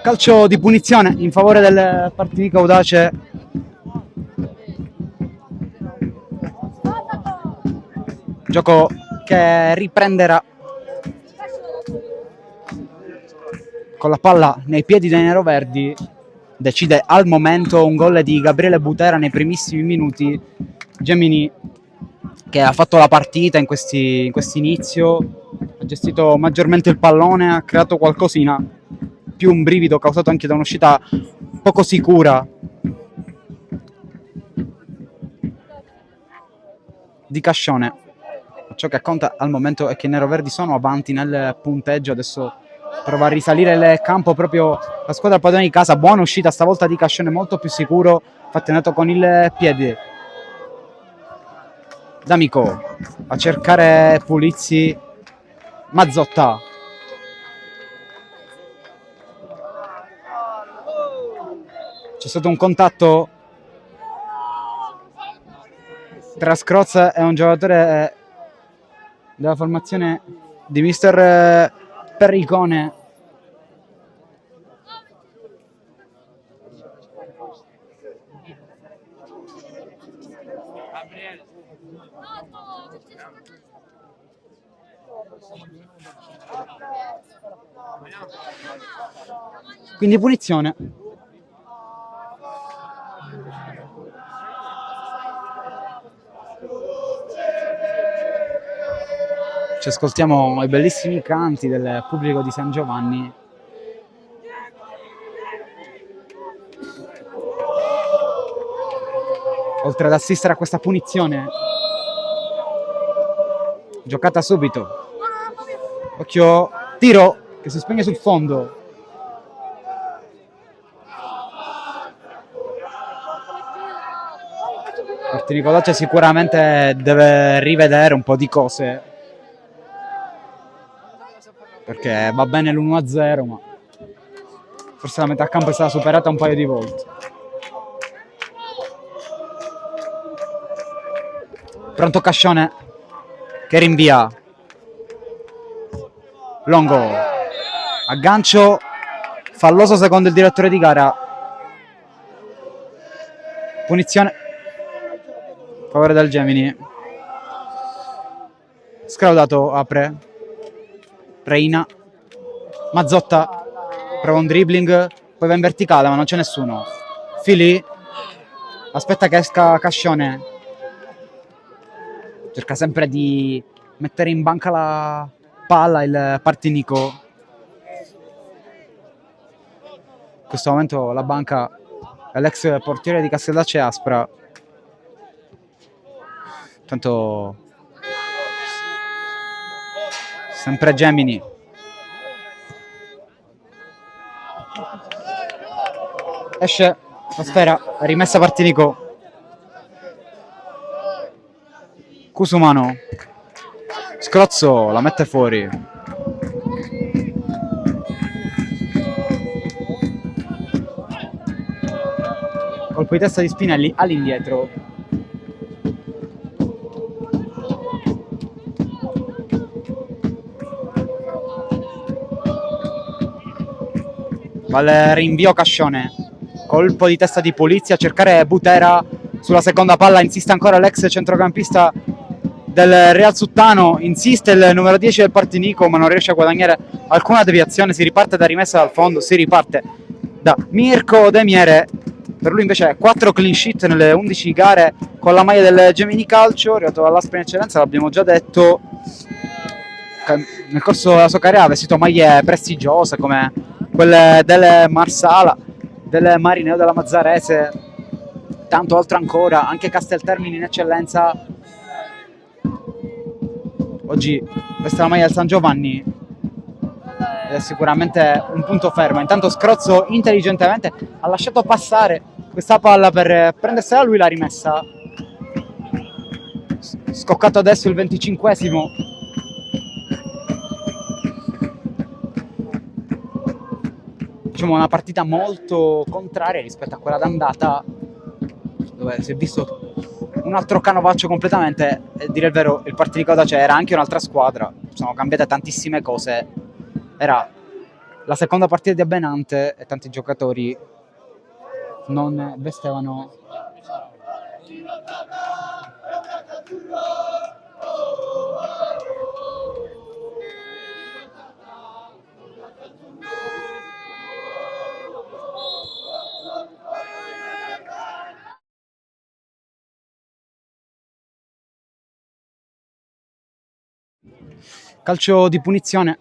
Calcio di punizione in favore del Partinico Audace. Gioco che riprenderà con la palla nei piedi dei neroverdi. Decide al momento un gol di Gabriele Butera nei primissimi minuti. Gemini, che ha fatto la partita in questi inizio, ha gestito maggiormente il pallone, ha creato qualcosina, più un brivido causato anche da un'uscita poco sicura di Cascione. Ciò che conta al momento è che i neroverdi sono avanti nel punteggio. Adesso prova a risalire il campo proprio la squadra padrona di casa. Buona uscita stavolta di Cascione, molto più sicuro, fattenato con il piede. D'Amico a cercare Pulizzi. Mazzotta. C'è stato un contatto tra Scroz e un giocatore della formazione di mister Perricone. Quindi punizione. Ci ascoltiamo i bellissimi canti del pubblico di San Giovanni. Oltre ad assistere a questa punizione, giocata subito. Occhio, tiro che si spegne sul fondo. Partinico Audace sicuramente deve rivedere un po' di cose, perché va bene l'1-0, ma forse la metà campo è stata superata un paio di volte. Pronto Cascione che rinvia. Longo, aggancio falloso secondo il direttore di gara. Punizione a favore del Gemini. Scraudato apre. Reina. Mazzotta prova un dribbling, poi va in verticale ma non c'è nessuno. Fili aspetta che esca Cascione, cerca sempre di mettere in banca la palla il Partinico. In questo momento la banca è l'ex portiere di Casteldacce Aspra. Tanto sempre Gemini. Esce la sfera, rimessa Partinico. Cusumano. Scrozzo la mette fuori. Colpo di testa di Spinelli all'indietro. Va il rinvio Cascione. Colpo di testa di Pulizzi a cercare Butera sulla seconda palla. Insiste ancora l'ex centrocampista del Real Suttano. Insiste il numero 10 del Partinico, ma non riesce a guadagnare alcuna deviazione. Si riparte da rimessa dal fondo. Si riparte da Mirko Demiere. Per lui invece 4 clean sheet nelle 11 gare con la maglia del Gemini Calcio. Arrivato all'Aspra in eccellenza, l'abbiamo già detto. Nel corso della sua carriera ha vestito maglie prestigiose come quelle del Marsala, del Marineo della Mazzarese, tanto altro ancora, anche Casteltermini in eccellenza. Oggi veste la maglia del San Giovanni ed è sicuramente un punto fermo. Intanto Scrozzo intelligentemente ha lasciato passare questa palla per prendersela lui la rimessa. Scoccato adesso il 25esimo. Diciamo una partita molto contraria rispetto a quella d'andata, dove si è visto un altro canovaccio completamente. E dire il vero, il Partinico Audace era anche un'altra squadra, sono cambiate tantissime cose. Era la seconda partita di Benante e tanti giocatori non vestevano calcio di punizione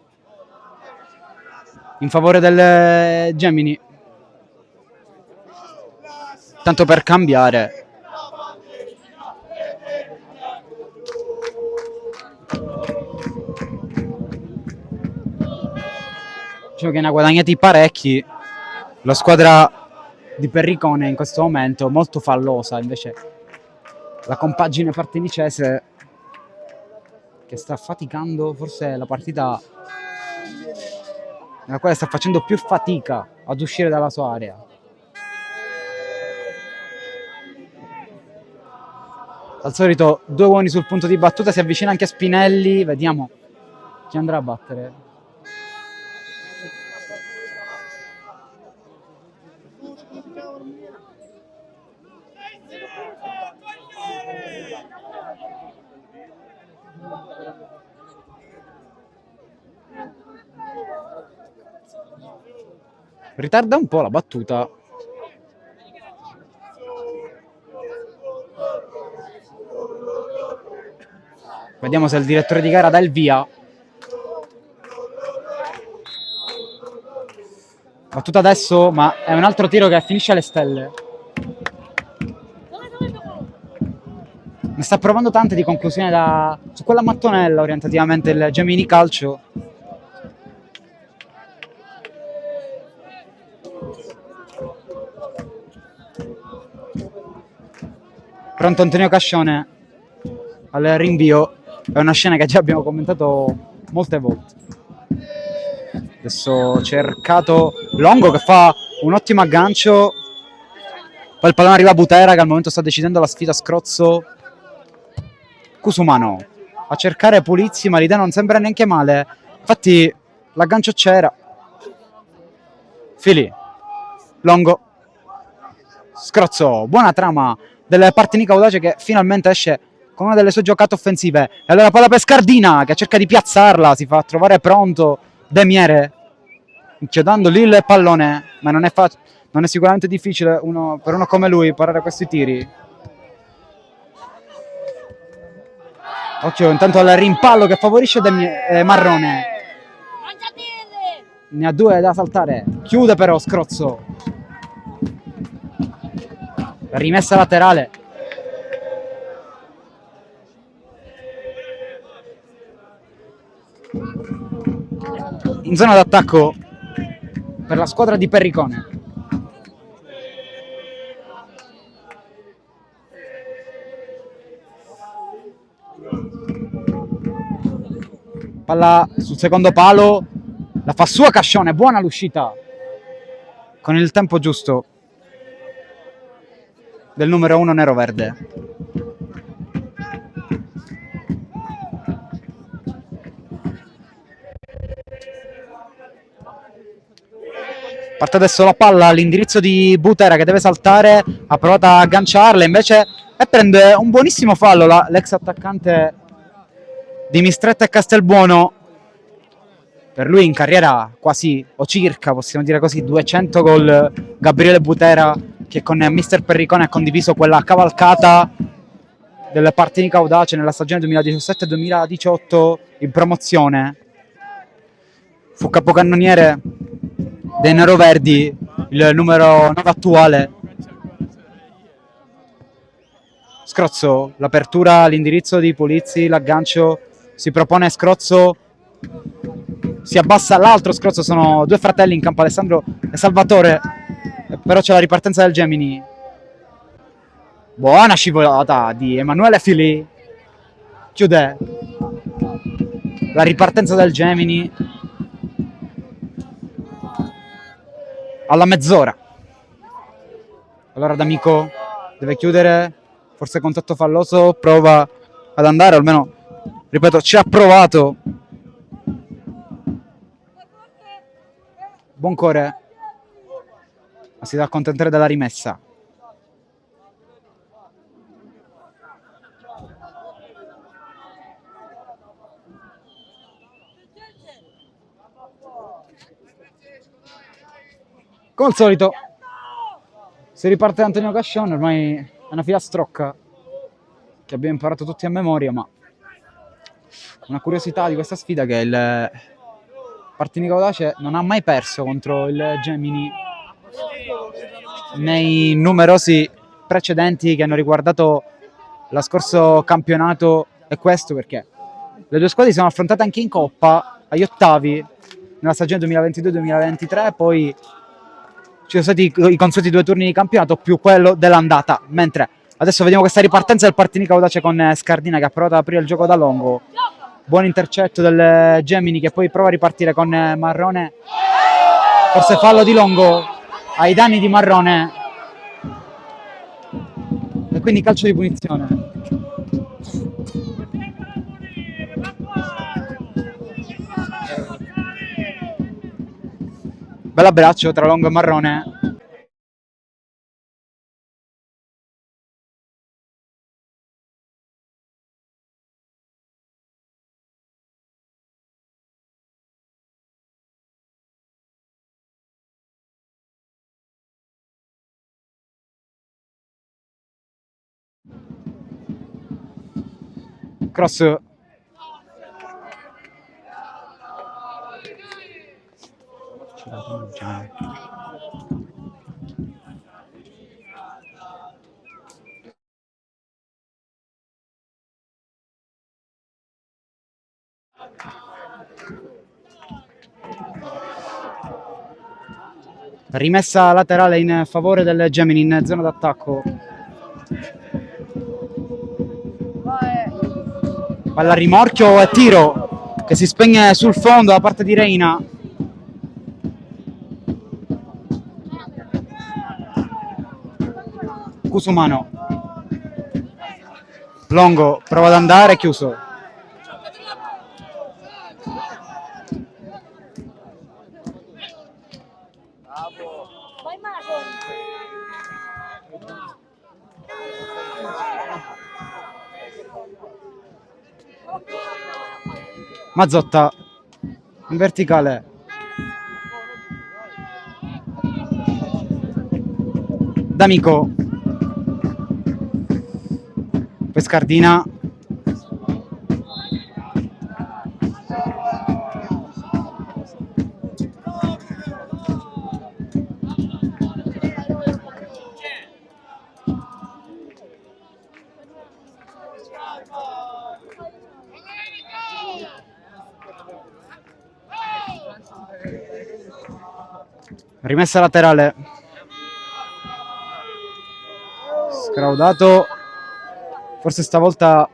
in favore del Gemini, tanto per cambiare. Diciamo che ne ha guadagnati parecchi la squadra di Perricone in questo momento, molto fallosa invece la compagine partenicese, che sta faticando, forse la partita nella quale sta facendo più fatica ad uscire dalla sua area. Al solito 2 uomini sul punto di battuta, si avvicina anche Spinelli, vediamo chi andrà a battere. Ritarda un po' la battuta. Vediamo se il direttore di gara dà il via. Battuta adesso, ma è un altro tiro che finisce alle stelle. Ne sta provando tante di conclusione su quella mattonella orientativamente il Gemini Calcio. Pronto Antonio Cascione al rinvio. È una scena che già abbiamo commentato molte volte. Adesso cercato Longo che fa un ottimo aggancio. Poi il pallone arriva a Butera che al momento sta decidendo la sfida. Scrozzo. Cusumano a cercare Pulizzi, ma l'idea non sembra neanche male. Infatti l'aggancio c'era. Fili. Longo. Scrozzo. Buona trama del Partinico Audace che finalmente esce con una delle sue giocate offensive. E allora palla per Scardina che cerca di piazzarla, si fa trovare pronto Demiere, inchiodando lì il pallone, ma non è sicuramente difficile per uno come lui parare questi tiri. Occhio intanto al rimpallo che favorisce Marrone. Ne ha 2 da saltare, chiude però Scrozzo. Rimessa laterale. In zona d'attacco per la squadra di Perricone. Palla sul secondo palo, la fa sua Cascione, buona l'uscita con il tempo giusto del numero 1 nero-verde. Parte adesso la palla all'indirizzo di Butera che deve saltare, ha provato a agganciarla invece e prende un buonissimo fallo l'ex attaccante di Mistretta e Castelbuono. Per lui in carriera quasi, o circa, possiamo dire così, 200 gol Gabriele Butera, che con Mister Perricone ha condiviso quella cavalcata del Partinico Audace nella stagione 2017-2018 in promozione. Fu capocannoniere dei neroverdi, il numero 9 attuale. Scrozzo, l'apertura all'indirizzo di Pulizzi, l'aggancio, si propone Scrozzo, si abbassa l'altro Scrozzo, sono 2 fratelli in campo, Alessandro e Salvatore, però c'è la ripartenza del Gemini. Buona scivolata di Emanuele Fili, chiude la ripartenza del Gemini alla mezz'ora. Allora D'Amico deve chiudere, forse contatto falloso, prova ad andare, almeno, ripeto, ci ha provato. Buoncore, ma si deve accontentare della rimessa. Come al solito si riparte da Antonio Cascione, ormai è una filastrocca che abbiamo imparato tutti a memoria, ma una curiosità di questa sfida che il Partinico Audace non ha mai perso contro il Gemini nei numerosi precedenti che hanno riguardato lo scorso campionato e questo, perché le due squadre si sono affrontate anche in Coppa agli ottavi nella stagione 2022-2023, poi ci sono stati i consueti 2 turni di campionato più quello dell'andata, mentre adesso vediamo questa ripartenza del Partinico Audace con Scardina che ha provato ad aprire il gioco da Longo. Buon intercetto del Gemini che poi prova a ripartire con Marrone, forse fallo di Longo ai danni di Marrone e quindi calcio di punizione. Bell'abbraccio tra Longo e Marrone. Cross. Rimessa laterale in favore del Gemini in zona d'attacco. Palla a rimorchio e tiro che si spegne sul fondo da parte di Reina. Cusumano. Longo prova ad andare, chiuso. Mazzotta in verticale. D'Amico. Poi Scardina. Rimessa laterale. Scraudato. Forse stavolta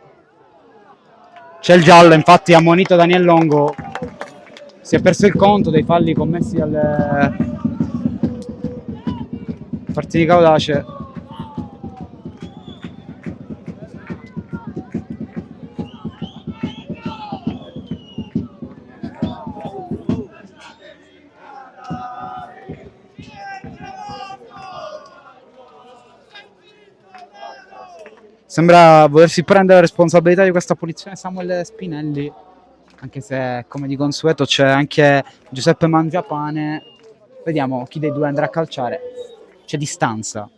c'è il giallo, infatti ha ammonito Daniel Longo. Si è perso il conto dei falli commessi dal Partinico Audace. Sembra volersi prendere la responsabilità di questa punizione Samuel Spinelli, anche se come di consueto c'è anche Giuseppe Mangiapane. Vediamo chi dei due andrà a calciare. C'è distanza.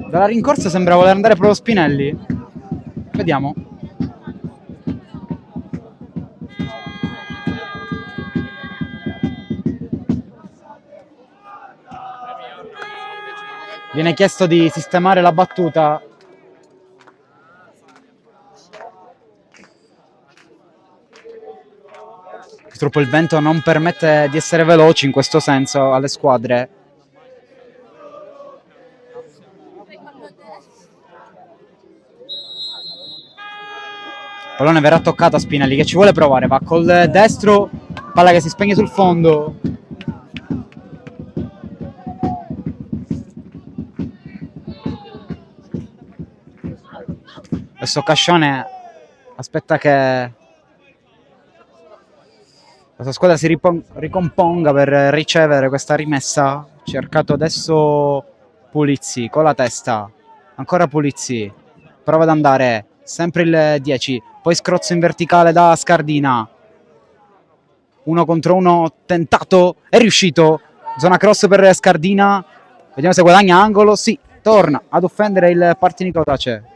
Dalla rincorsa sembra voler andare proprio Spinelli. Vediamo. Viene chiesto di sistemare la battuta. Purtroppo il vento non permette di essere veloci in questo senso alle squadre. Pallone verrà toccato a Spinelli che ci vuole provare, va col destro, palla che si spegne sul fondo. Adesso Cascione aspetta che la sua squadra si ricomponga per ricevere questa rimessa. Cercato adesso Pulizzi con la testa, ancora Pulizzi, prova ad andare, sempre il 10, poi scrozzo in verticale da Scardina, 1 contro 1 tentato, è riuscito, zona cross per Scardina, vediamo se guadagna angolo, sì, torna ad offendere il Partinico Audace.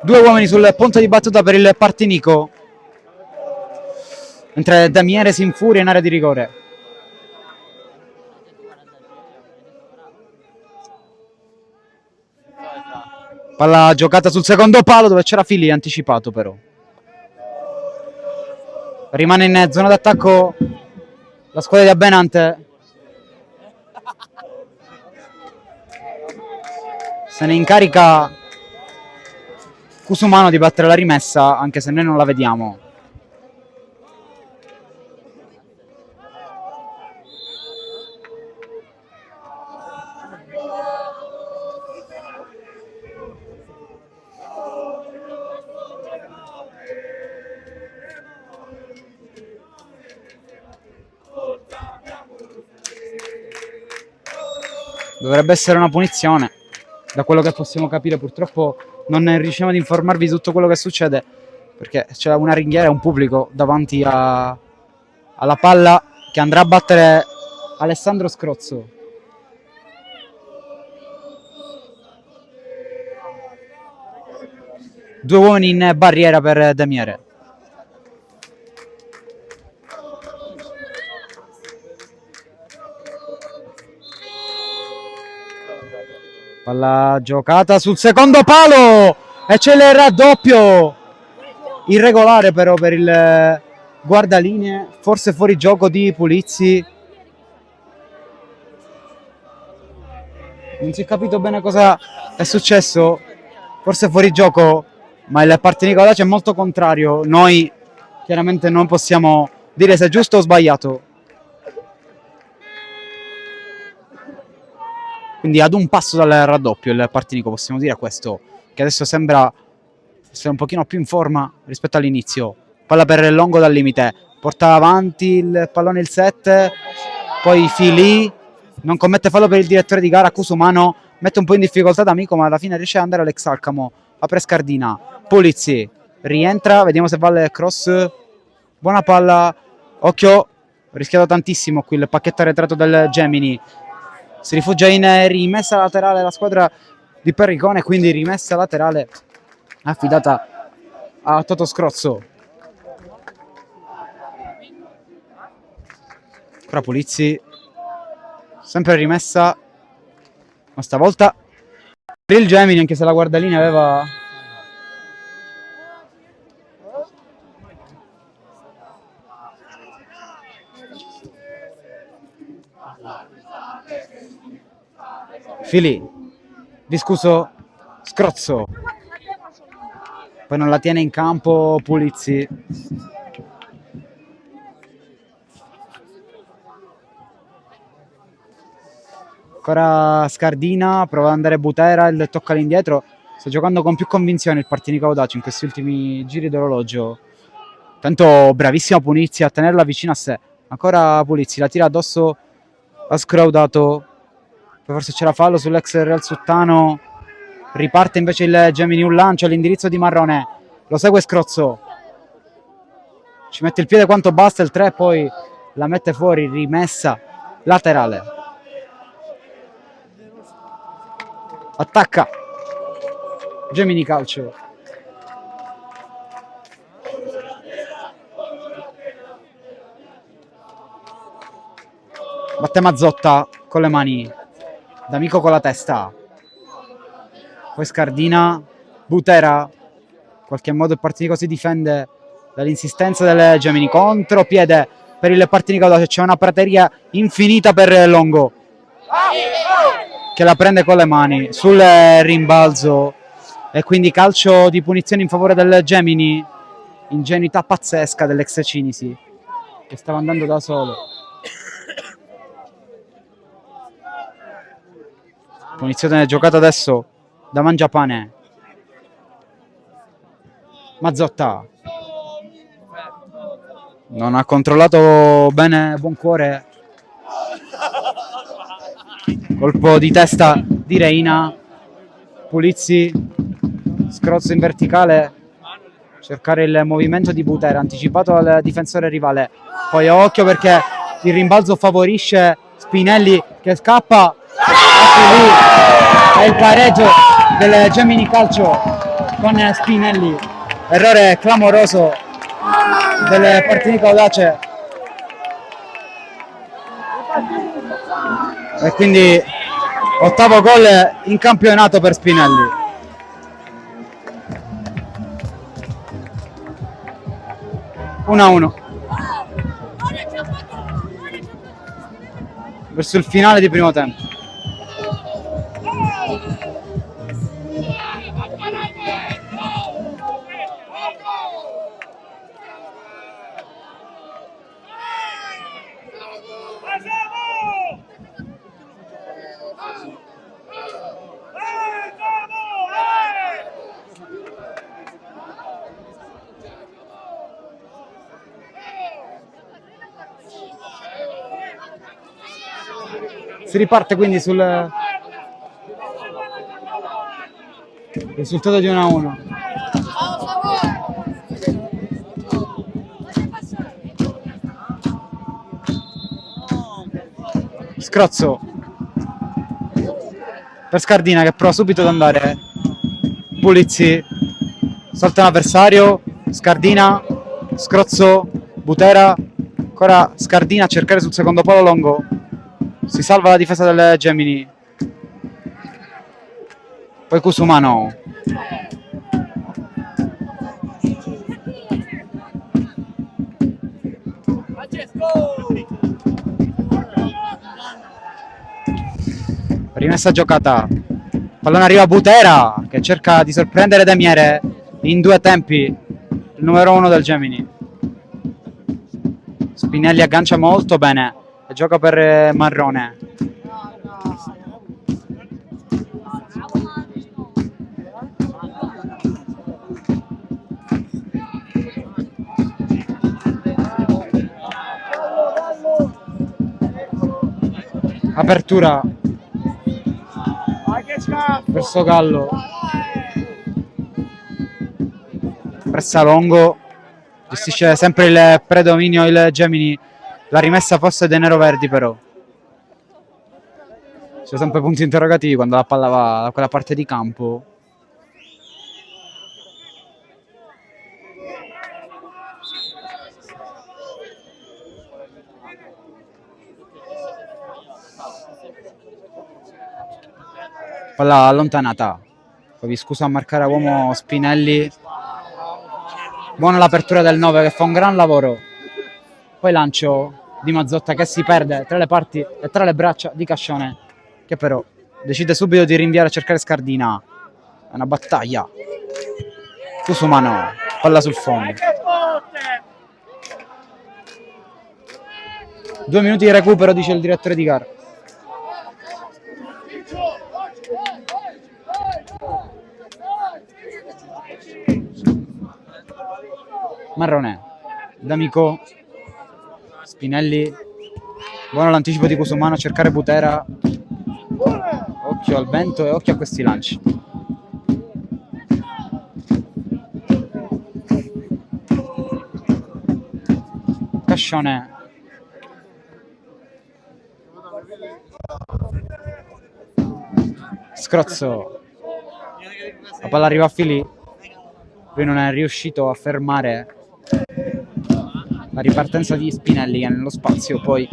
Due uomini sul punto di battuta per il Partinico, mentre Damiere si infuria in area di rigore. Palla giocata sul secondo palo dove c'era Fili anticipato però. Rimane in zona d'attacco la squadra di Abbenante. Se ne incarica Cusumano di battere la rimessa, anche se noi non la vediamo. Dovrebbe essere una punizione, da quello che possiamo capire. Purtroppo non riusciamo ad informarvi di tutto quello che succede, perché c'è una ringhiera e un pubblico davanti alla palla che andrà a battere Alessandro Scrozzo. Due uomini in barriera per Damiere. Palla giocata sul secondo palo e c'è il raddoppio, irregolare però per il guardalinee, forse fuori gioco di Pulizzi. Non si è capito bene cosa è successo, forse fuori gioco, ma il Partinico Audace è molto contrario. Noi chiaramente non possiamo dire se è giusto o sbagliato. Quindi ad un passo dal raddoppio il Partinico, possiamo dire questo, che adesso sembra essere un pochino più in forma rispetto all'inizio. Palla per Longo dal limite, porta avanti il pallone il 7, poi Fili, non commette fallo per il direttore di gara, Cusumano mette un po' in difficoltà D'Amico, ma alla fine riesce ad andare Alex Alcamo, apre Scardina, Pulizzi, rientra, vediamo se va il cross, buona palla, occhio, rischiato tantissimo qui il pacchetto arretrato del Gemini. Si rifugia in rimessa laterale la squadra di Perricone, quindi rimessa laterale affidata a Toto Scrozzo. Ancora Pulizzi, sempre rimessa, ma stavolta per il Gemini, anche se la guardalinea aveva Fili, discusso Scrozzo, poi non la tiene in campo Pulizzi. Ancora Scardina, prova ad andare Butera, il tocca all'indietro, sta giocando con più convinzione il Partinico Audace in questi ultimi giri d'orologio. Tanto bravissima Pulizzi a tenerla vicino a sé. Ancora Pulizzi, la tira addosso a Scraudato, poi forse c'era fallo sull'ex Real Suttano, riparte invece il Gemini, un lancio all'indirizzo di Marrone, lo segue Scrozzo, ci mette il piede quanto basta, il 3, poi la mette fuori, rimessa laterale, attacca Gemini Calcio. Batte Mazzotta con le mani, D'Amico con la testa, poi Scardina, Butera, in qualche modo il Partinico si difende dall'insistenza del Gemini, contropiede per il Partinico Audace, c'è una prateria infinita per Longo, che la prende con le mani sul rimbalzo e quindi calcio di punizione in favore del Gemini. Ingenuità pazzesca dell'ex Cinisi che stava andando da solo. Punizione giocata adesso da Mangiapane. Mazzotta non ha controllato bene Buoncuore. Colpo di testa di Reina. Pulizzi, scrozzo in verticale, cercare il movimento di Butera anticipato al difensore rivale. Poi occhio perché il rimbalzo favorisce Spinelli che scappa. È il pareggio del Gemini Calcio con Spinelli. Errore clamoroso del Partinico Audace. E quindi ottavo gol in campionato per Spinelli. Uno a uno. Verso il finale di primo tempo. Si riparte quindi sul risultato di 1-1. Scrozzo per Scardina che prova subito ad andare. Pulizzi salta un avversario. Scardina, scrozzo, Butera, ancora Scardina a cercare sul secondo palo Longo. Si salva la difesa del Gemini. Poi Cusumano. Rimessa giocata. Pallone arriva a Butera che cerca di sorprendere Demiere in due tempi. Il numero 1 del Gemini. Spinelli aggancia molto bene e gioca per Marrone. Apertura verso Gallo. Pressa Longo. Gestisce sempre il predominio il Gemini. La rimessa fosse dei neroverdi però. C'è sempre punti interrogativi quando la palla va da quella parte di campo. Palla allontanata. Poi vi scuso a marcare a uomo Spinelli. Buona l'apertura del 9 che fa un gran lavoro. Poi lancio di Mazzotta che si perde tra le parti e tra le braccia di Cascione, che però decide subito di rinviare a cercare Scardina. È una battaglia. Cusumano, palla sul fondo. 2 minuti di recupero, dice il direttore di gara. Marrone, D'Amico, Spinelli, buono l'anticipo di Cusumano a cercare Butera. Occhio al vento e occhio a questi lanci. Cascione. Scrozzo. La palla arriva a Filì. Lui non è riuscito a fermare la ripartenza di Spinelli che nello spazio poi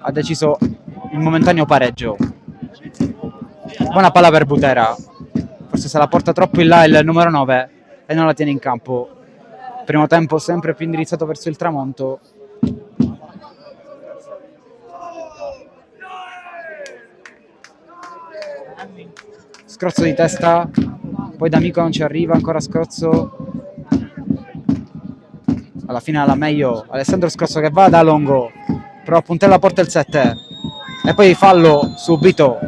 ha deciso il momentaneo pareggio. Buona palla per Butera. Forse se la porta troppo in là il numero 9 e non la tiene in campo. Primo tempo sempre più indirizzato verso il tramonto. Scrozzo di testa, poi D'Amico non ci arriva, ancora Scrozzo. Alla fine alla meglio Alessandro Scrozzo che va da Longo, però puntella porta il 7 e poi fallo subito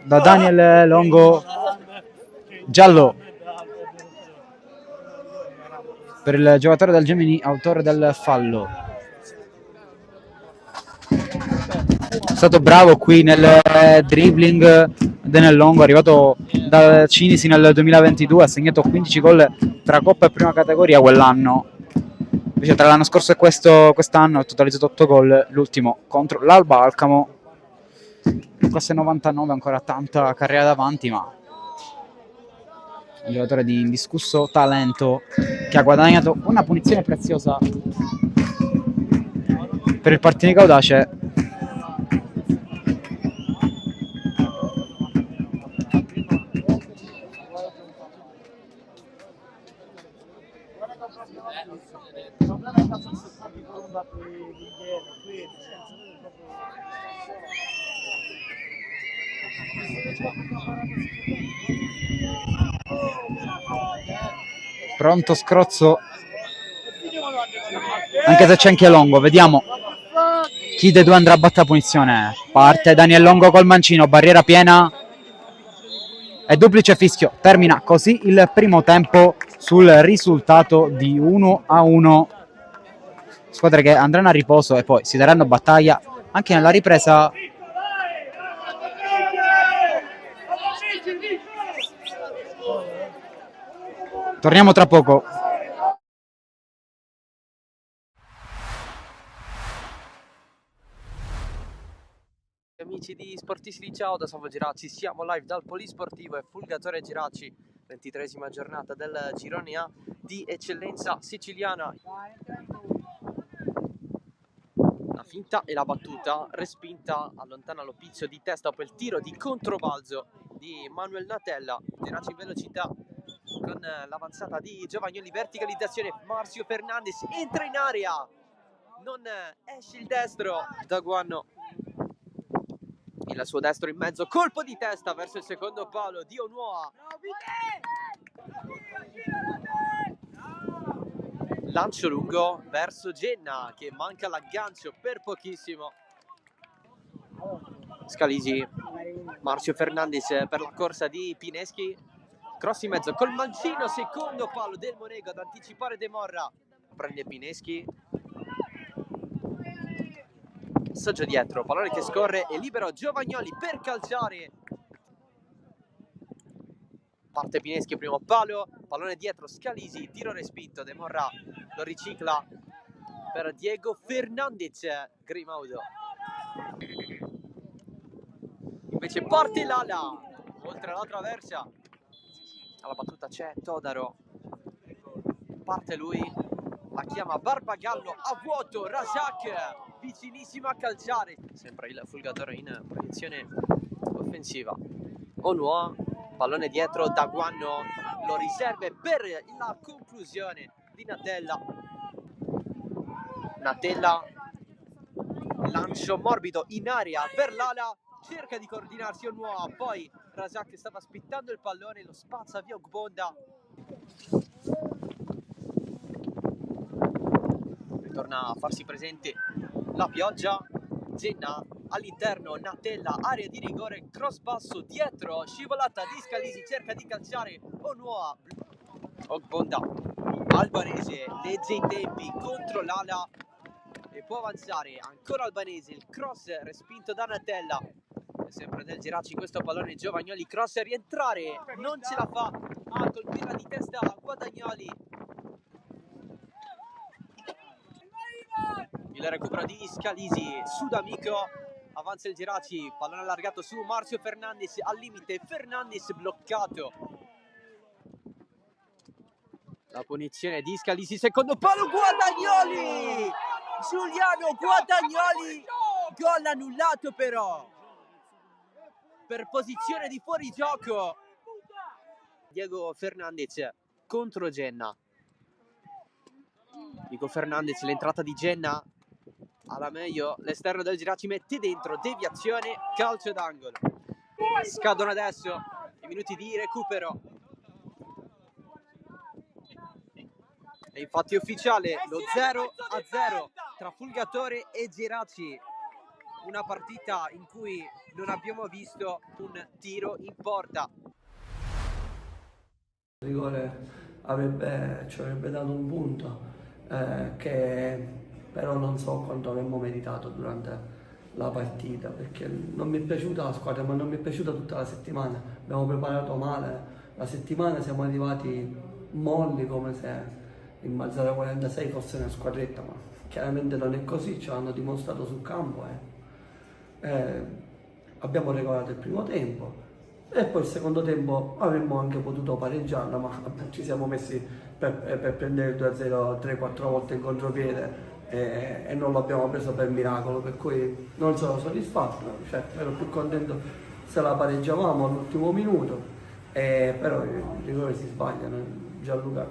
da Daniel Longo, giallo per il giocatore del Gemini, autore del fallo. È stato bravo qui nel dribbling Daniel Longo, arrivato da Cinisi nel 2022, ha segnato 15 gol tra Coppa e Prima Categoria quell'anno. Invece tra l'anno scorso e quest'anno ha totalizzato 8 gol, l'ultimo contro l'Alba Alcamo. Classe 99, ancora tanta carriera davanti, ma un giocatore di indiscusso talento che ha guadagnato una punizione preziosa per il Partinico Audace. Pronto Scrozzo, anche se c'è anche Longo, vediamo chi dei due andrà a battere punizione. Parte Daniel Longo col mancino, barriera piena e duplice fischio. Termina così il primo tempo sul risultato di 1-1. Squadre che andranno a riposo e poi si daranno battaglia anche nella ripresa. Torniamo tra poco. Amici di Sportisti, ciao da Salvo Giracci, siamo live dal Polisportivo e Fulgatore Giracci, 23esima giornata del Girone A di eccellenza siciliana. La finta e la battuta, respinta, allontana l'Oppizio di testa per il tiro di controbalzo di Manuel Natella. Giracci in velocità con l'avanzata di Giovagnoli, verticalizzazione, Marzio Fernandez entra in area, non esce il destro, Daguanno il suo destro in mezzo, colpo di testa verso il secondo palo di Onuoa, lancio lungo verso Genna che manca l'aggancio per pochissimo. Scalisi, Marzio Fernandez per la corsa di Pineschi, cross in mezzo col mancino, secondo palo del Monego ad anticipare De Morra, prende Pineschi, assaggio dietro, pallone che scorre e libero Giovagnoli per calciare. Parte Pineschi, primo palo, pallone dietro, Scalisi, tiro respinto, De Morra lo ricicla per Diego Fernandez, Grimaudo. Invece parte l'ala, oltre la traversa, alla battuta c'è Todaro, parte lui, la chiama Barbagallo a vuoto, Razak vicinissimo a calciare, sempre il Fulgatore in proiezione offensiva. Onuoa, pallone dietro, Daguanno lo riserve per la conclusione di Natella. Natella, lancio morbido in aria per l'ala, cerca di coordinarsi Onuoa, poi Razak stava aspettando il pallone, lo spazza via Ogbonda. Ritorna a farsi presente la pioggia, Genna all'interno, Natella, area di rigore, cross basso dietro, scivolata di Scalisi, cerca di calciare Onuoa, Ogbonda, Albanese, legge i tempi contro l'ala e può avanzare, ancora Albanese, il cross respinto da Natella, è sempre del Giracci questo pallone, Giovagnoli, cross e rientrare, non ce la fa a colpirla di testa Guadagnoli. Il recupero di Scalisi su D'Amico, avanza il Giracci, pallone allargato su Marzio Fernandez, al limite Fernandez bloccato. La punizione di Scalisi, secondo palo, Guadagnoli! Giuliano Guadagnoli, gol annullato però per posizione di fuorigioco. Diego Fernandez contro Genna. Diego Fernandez, l'entrata di Genna, alla meglio l'esterno del Geraci, mette dentro, deviazione, calcio d'angolo. Scadono adesso i minuti di recupero. E infatti è ufficiale lo 0-0 tra Fulgatore e Geraci, una partita in cui non abbiamo visto un tiro in porta. Il rigore ci avrebbe dato un punto che però non so quanto avremmo meritato durante la partita, perché non mi è piaciuta la squadra, ma non mi è piaciuta tutta la settimana. Abbiamo preparato male la settimana, siamo arrivati molli come se il Mazzara 46 fosse una squadretta, ma chiaramente non è così, ce l'hanno dimostrato sul campo. Abbiamo regolato il primo tempo e poi il secondo tempo avremmo anche potuto pareggiarla, ma ci siamo messi per prendere il 2-0 3-4 volte in contropiede e non l'abbiamo preso per miracolo, per cui non sono soddisfatto, cioè, ero più contento se la pareggiavamo all'ultimo minuto, però i rigori si sbagliano. Gianluca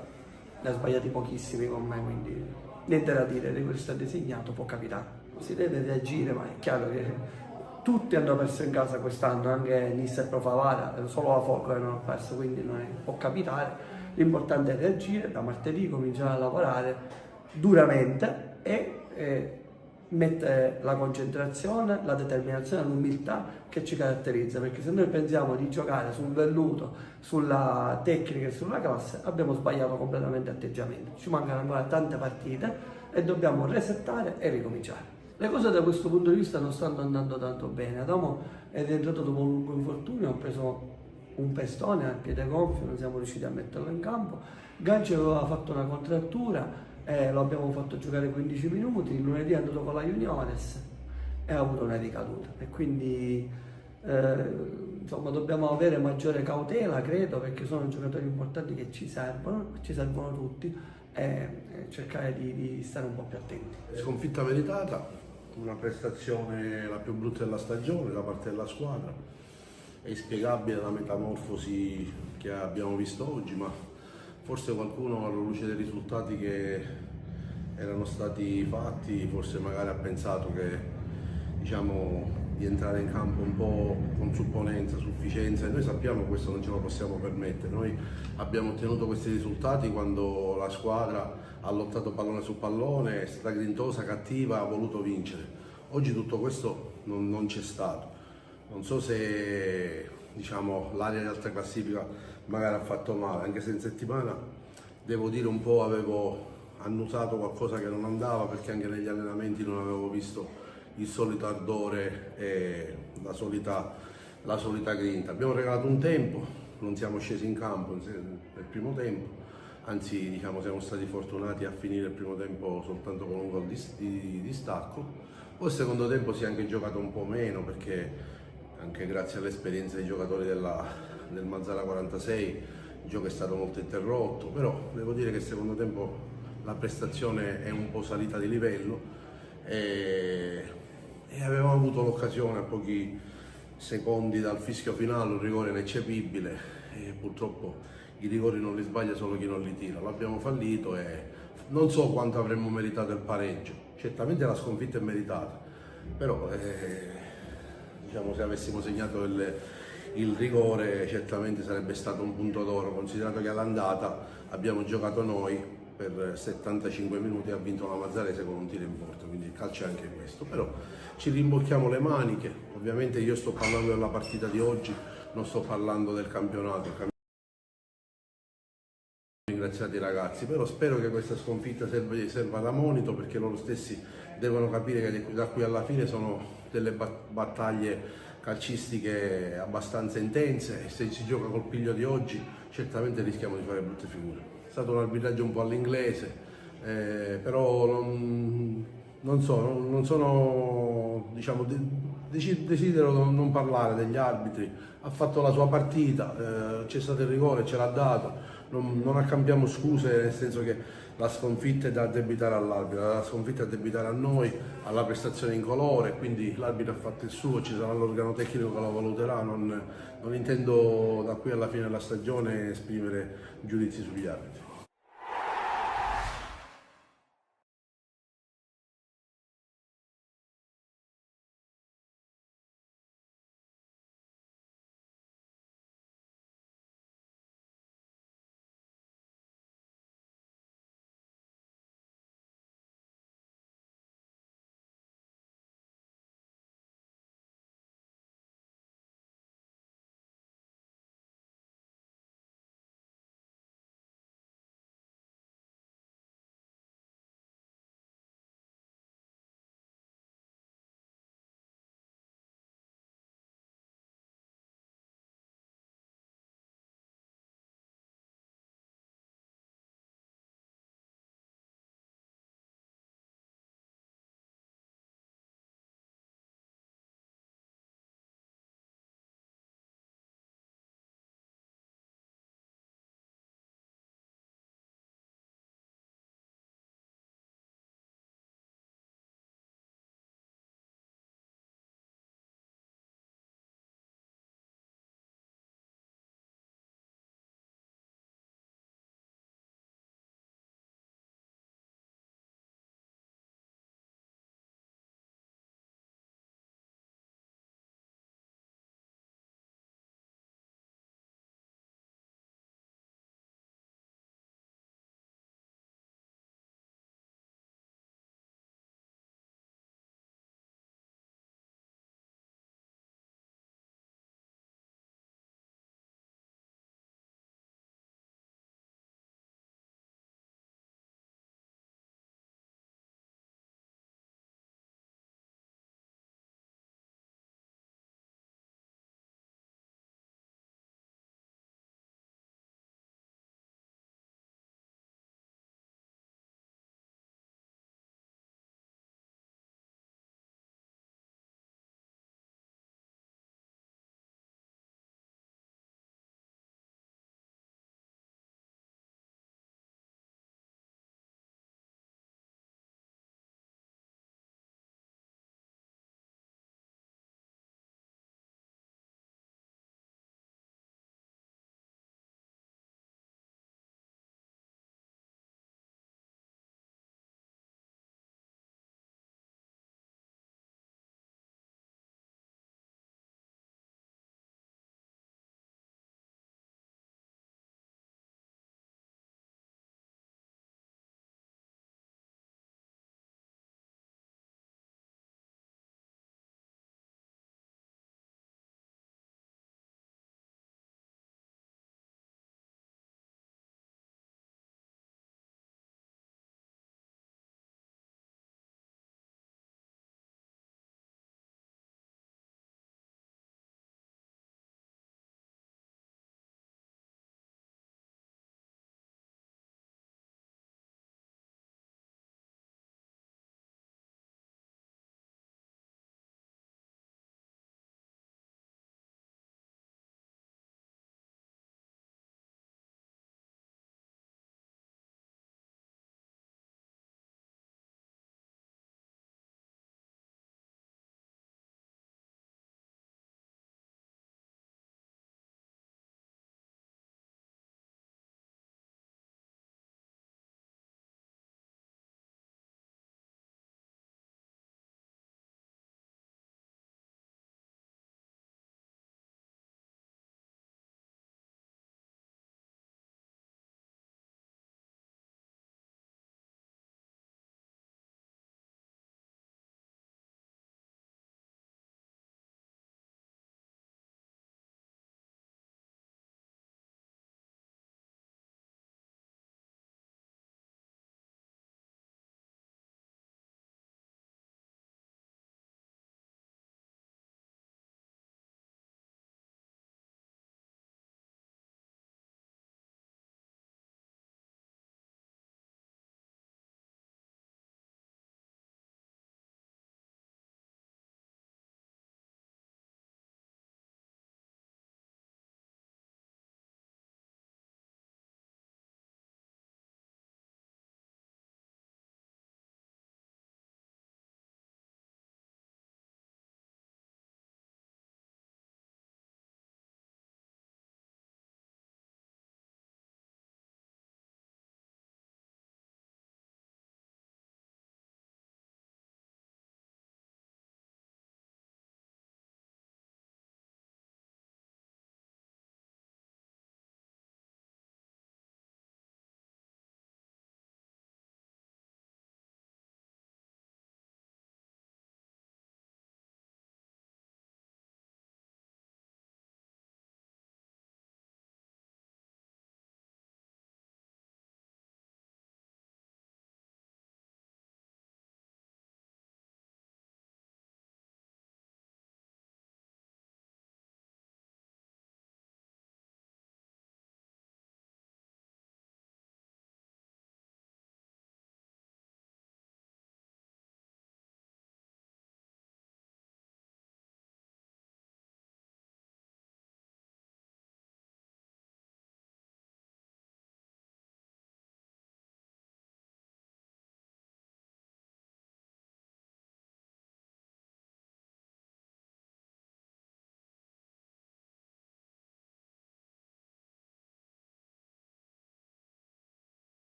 ne ha sbagliati pochissimi con me, quindi niente da dire, il rigorista designato può capitare, si deve reagire, ma è chiaro che tutti hanno perso in casa quest'anno, anche Nissa e Pro Favara, solo la Folgore non ha perso, quindi può capitare. L'importante è reagire, da martedì cominciare a lavorare duramente e mettere la concentrazione, la determinazione, l'umiltà che ci caratterizza, perché se noi pensiamo di giocare sul velluto, sulla tecnica e sulla classe, abbiamo sbagliato completamente atteggiamento. Ci mancano ancora tante partite e dobbiamo resettare e ricominciare. Le cose da questo punto di vista non stanno andando tanto bene. Adamo è rientrato dopo un lungo infortunio, ha preso un pestone al piede gonfio, non siamo riusciti a metterlo in campo. Ganci aveva fatto una contrattura, lo abbiamo fatto giocare 15 minuti, il lunedì è andato con la Juniores e ha avuto una ricaduta. E quindi insomma dobbiamo avere maggiore cautela, credo, perché sono giocatori importanti che ci servono tutti, e cercare di stare un po' più attenti. Sconfitta meritata, una prestazione la più brutta della stagione da parte della squadra. È inspiegabile la metamorfosi che abbiamo visto oggi, ma forse qualcuno alla luce dei risultati che erano stati fatti, forse magari ha pensato che, diciamo, di entrare in campo un po' con supponenza, sufficienza, e noi sappiamo che questo non ce lo possiamo permettere. Noi abbiamo ottenuto questi risultati quando la squadra ha lottato pallone su pallone, è stata grintosa, cattiva, ha voluto vincere. Oggi tutto questo non c'è stato. Non so se, diciamo, l'area di alta classifica magari ha fatto male, anche se in settimana devo dire un po' avevo annusato qualcosa che non andava, perché anche negli allenamenti non avevo visto il solito ardore e la solita grinta. Abbiamo regalato un tempo, non siamo scesi in campo nel primo tempo, anzi, diciamo, siamo stati fortunati a finire il primo tempo soltanto con un gol di distacco. Poi il secondo tempo si è anche giocato un po' meno, perché anche grazie all'esperienza dei giocatori del Mazzara 46 il gioco è stato molto interrotto, però devo dire che il secondo tempo la prestazione è un po' salita di livello e avevamo avuto l'occasione a pochi secondi dal fischio finale, un rigore ineccepibile, e purtroppo i rigori non li sbaglia solo chi non li tira. L'abbiamo fallito e non so quanto avremmo meritato il pareggio. Certamente la sconfitta è meritata, però diciamo, se avessimo segnato il rigore certamente sarebbe stato un punto d'oro, considerato che all'andata abbiamo giocato noi per 75 minuti e ha vinto la Mazzarese con un tiro in porta, quindi il calcio è anche questo. Però ci rimbocchiamo le maniche, ovviamente io sto parlando della partita di oggi, non sto parlando del campionato. Ringraziati i ragazzi, però spero che questa sconfitta serva da monito, perché loro stessi devono capire che da qui alla fine sono delle battaglie calcistiche abbastanza intense, e se si gioca col piglio di oggi certamente rischiamo di fare brutte figure. È stato un arbitraggio un po' all'inglese, però non sono, diciamo, desidero non parlare degli arbitri. Ha fatto la sua partita, c'è stato il rigore, ce l'ha dato. Non accampiamo scuse, nel senso che la sconfitta è da addebitare all'arbitro, la sconfitta è da addebitare a noi, alla prestazione in colore, quindi l'arbitro ha fatto il suo, ci sarà l'organo tecnico che lo valuterà, non intendo da qui alla fine della stagione esprimere giudizi sugli arbitri.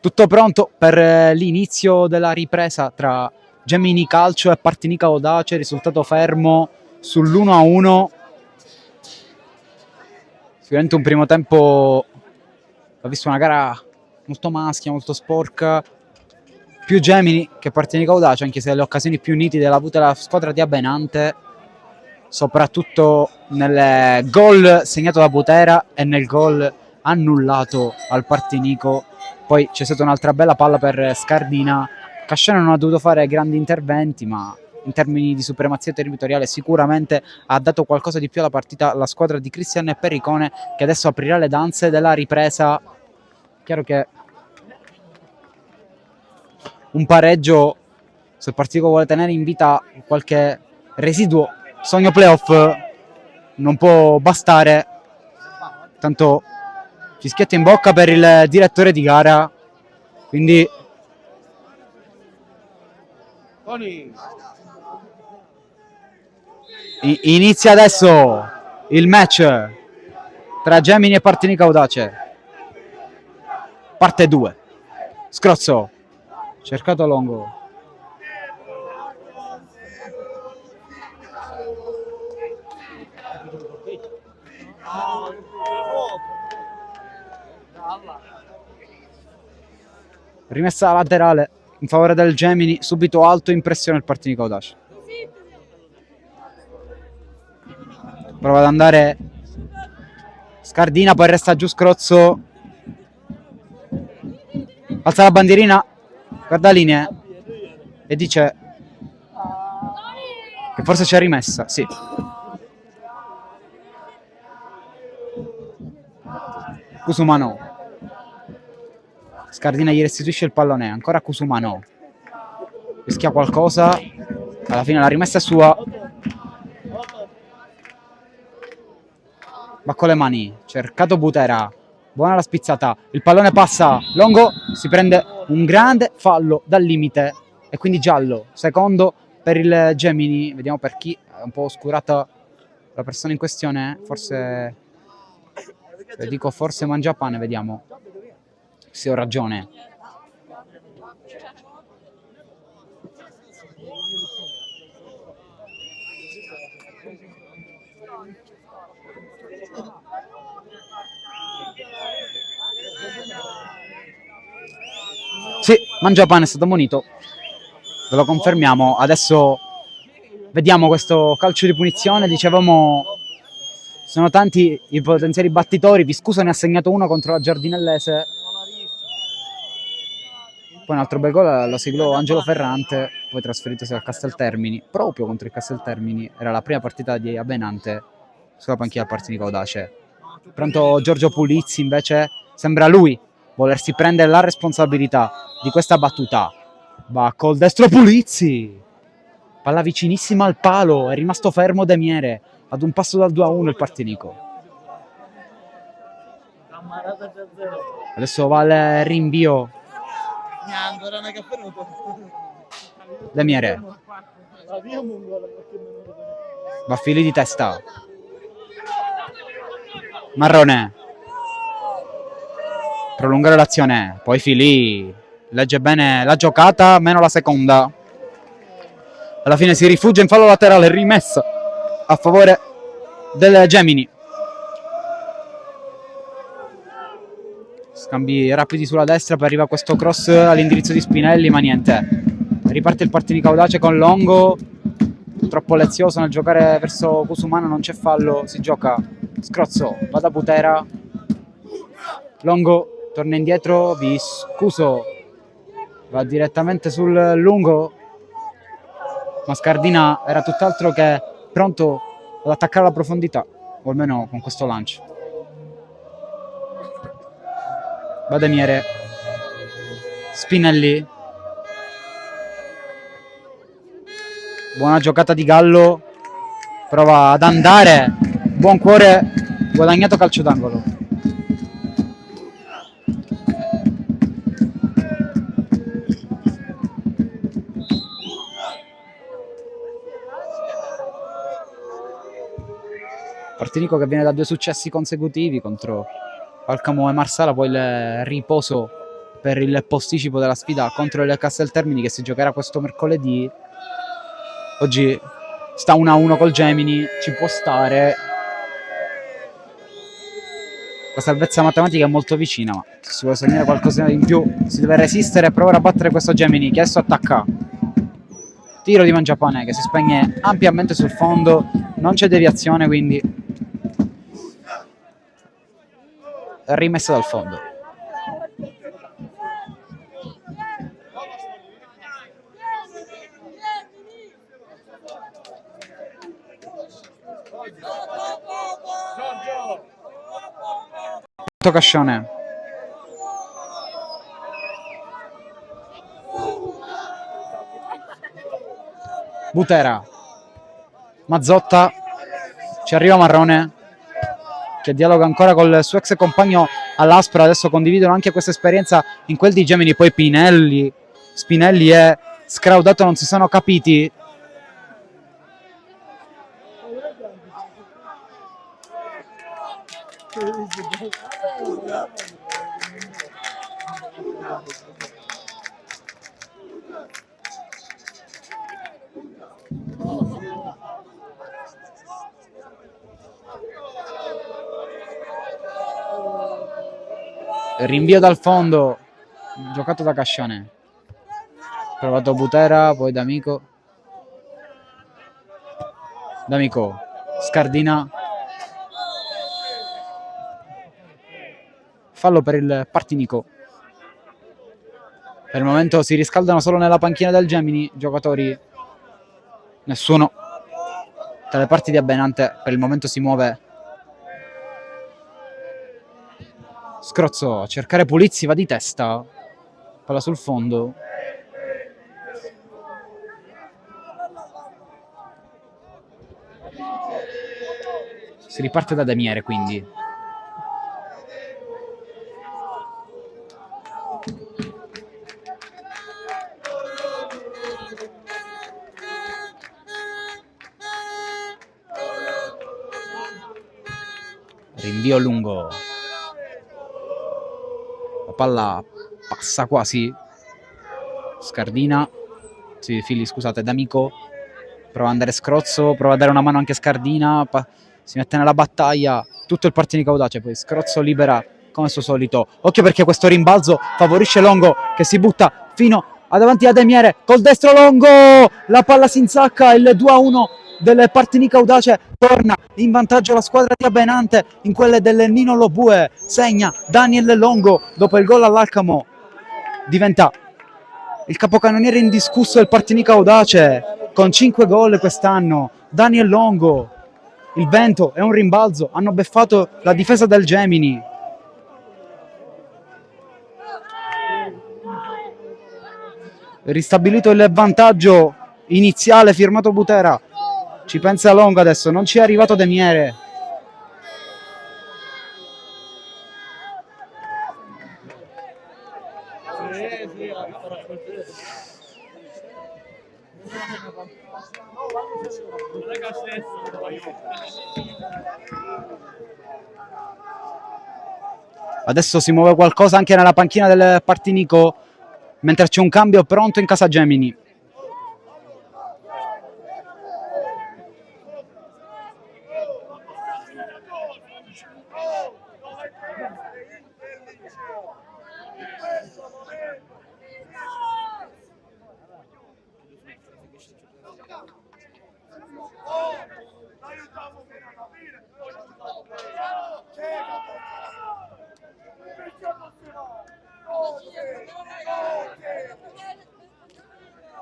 Tutto pronto per l'inizio della ripresa tra Gemini Calcio e Partinica Audace, risultato fermo sull'1-1. Sicuramente un primo tempo, ho visto una gara molto maschia, molto sporca, più Gemini che Partinica Audace, anche se le occasioni più nitide le ha avute la squadra di Abenante, soprattutto nel gol segnato da Butera e nel gol annullato al Partinico. Poi c'è stata un'altra bella palla per Scardina. Casciano non ha dovuto fare grandi interventi, ma in termini di supremazia territoriale sicuramente ha dato qualcosa di più alla partita la squadra di Cristian Perricone, che adesso aprirà le danze della ripresa. Chiaro che un pareggio, se il Partinico vuole tenere in vita qualche residuo sogno playoff, non può bastare. Tanto fischietto in bocca per il direttore di gara, quindi inizia adesso il match tra Gemini e Partinica Audace, parte 2. Scrozzo cercato a Longo, rimessa laterale in favore del Gemini, subito alto in pressione il Partinico Audace. Prova ad andare Scardina, poi resta giù Scrozzo, alza la bandierina, guarda linee e dice che forse c'è rimessa, sì. Cusumano, Scardina gli restituisce il pallone, ancora Cusumano, rischia qualcosa, alla fine la rimessa è sua, va con le mani, cercato Butera, buona la spizzata, il pallone passa, Longo si prende un grande fallo dal limite e quindi giallo, secondo per il Gemini, vediamo per chi, è un po' oscurata la persona in questione, forse, dico forse Mangiapane, vediamo se ho ragione. Sì, Mangiapane è stato ammonito, ve lo confermiamo. Adesso vediamo questo calcio di punizione. Dicevamo, sono tanti i potenziali battitori. Viscuso ne ha segnato uno contro la Giardinellese, poi un altro bel gol lo siglò Angelo Ferrante, poi trasferitosi al Casteltermini, proprio contro il Casteltermini. Era la prima partita di Abenante sulla panchina del Partinico Audace. Pronto Giorgio Pulizzi, invece sembra lui volersi prendere la responsabilità di questa battuta. Va col destro Pulizzi, palla vicinissima al palo, è rimasto fermo De Miere, ad un passo dal 2-1 il Partinico. Adesso va il rinvio. De Miere va a fili di testa, Marrone, prolungare l'azione, poi Fili legge bene la giocata, meno la seconda, alla fine si rifugia in fallo laterale, rimessa a favore del Gemini. Scambi rapidi sulla destra, poi arriva questo cross all'indirizzo di Spinelli, ma niente, riparte il Partinico Audace con Longo, troppo lezioso nel giocare verso Cusumano, non c'è fallo, si gioca Scrozzo, va da Butera, Longo torna indietro, Viscuso va direttamente sul lungo, ma Scardina era tutt'altro che pronto ad attaccare la profondità, o almeno con questo lancio. Va De Miere, Spinelli, buona giocata di Gallo, prova ad andare, buon cuore, guadagnato calcio d'angolo. Partinico che viene da 2 successi consecutivi contro Alcamo e Marsala, poi il riposo per il posticipo della sfida contro il Casteltermini che si giocherà questo mercoledì. Oggi sta 1-1 col Gemini, ci può stare. La salvezza matematica è molto vicina, ma se si vuole segnare qualcosa in più si deve resistere e provare a battere questo Gemini che adesso attacca. Tiro di Mangiapane che si spegne ampiamente sul fondo, non c'è deviazione, quindi rimessa dal fondo. Cascione. Butera. Mazzotta. Ci arriva Marrone che dialoga ancora col suo ex compagno all'Aspra. Adesso condividono anche questa esperienza in quel di Gemini. Poi Spinelli e Scraudato non si sono capiti. Rinvio dal fondo giocato da Cascione, provato Butera, poi D'Amico, Scardina, fallo per il Partinico. Per il momento si riscaldano solo nella panchina del Gemini giocatori, nessuno tra le parti di Abbenante per il momento si muove. Scrozzo a cercare Pulizzi, va di testa, palla sul fondo. Si riparte da Demiere quindi. Rinvio lungo. La palla passa quasi. Scardina. Sì, Fili, scusate, D'Amico. Prova ad andare Scrozzo, prova a dare una mano anche Scardina. Si mette nella battaglia. Tutto il Partinico audace. Poi Scrozzo libera come al suo solito. Occhio perché questo rimbalzo favorisce Longo che si butta fino a davanti a Demiere. Col destro Longo. La palla si insacca. Il 2-1 del Partinico audace torna in vantaggio la squadra di Abbenante in quelle del Nino Lobue. Segna Daniel Longo dopo il gol all'Alcamo, diventa il capocannoniere indiscusso del Partinico audace con 5 gol quest'anno. Daniel Longo, il vento è un rimbalzo, hanno beffato la difesa del Gemini. Ristabilito il vantaggio iniziale firmato Butera. Ci pensa Longo adesso, non ci è arrivato Demiere. Adesso si muove qualcosa anche nella panchina del Partinico, mentre c'è un cambio pronto in casa Gemini.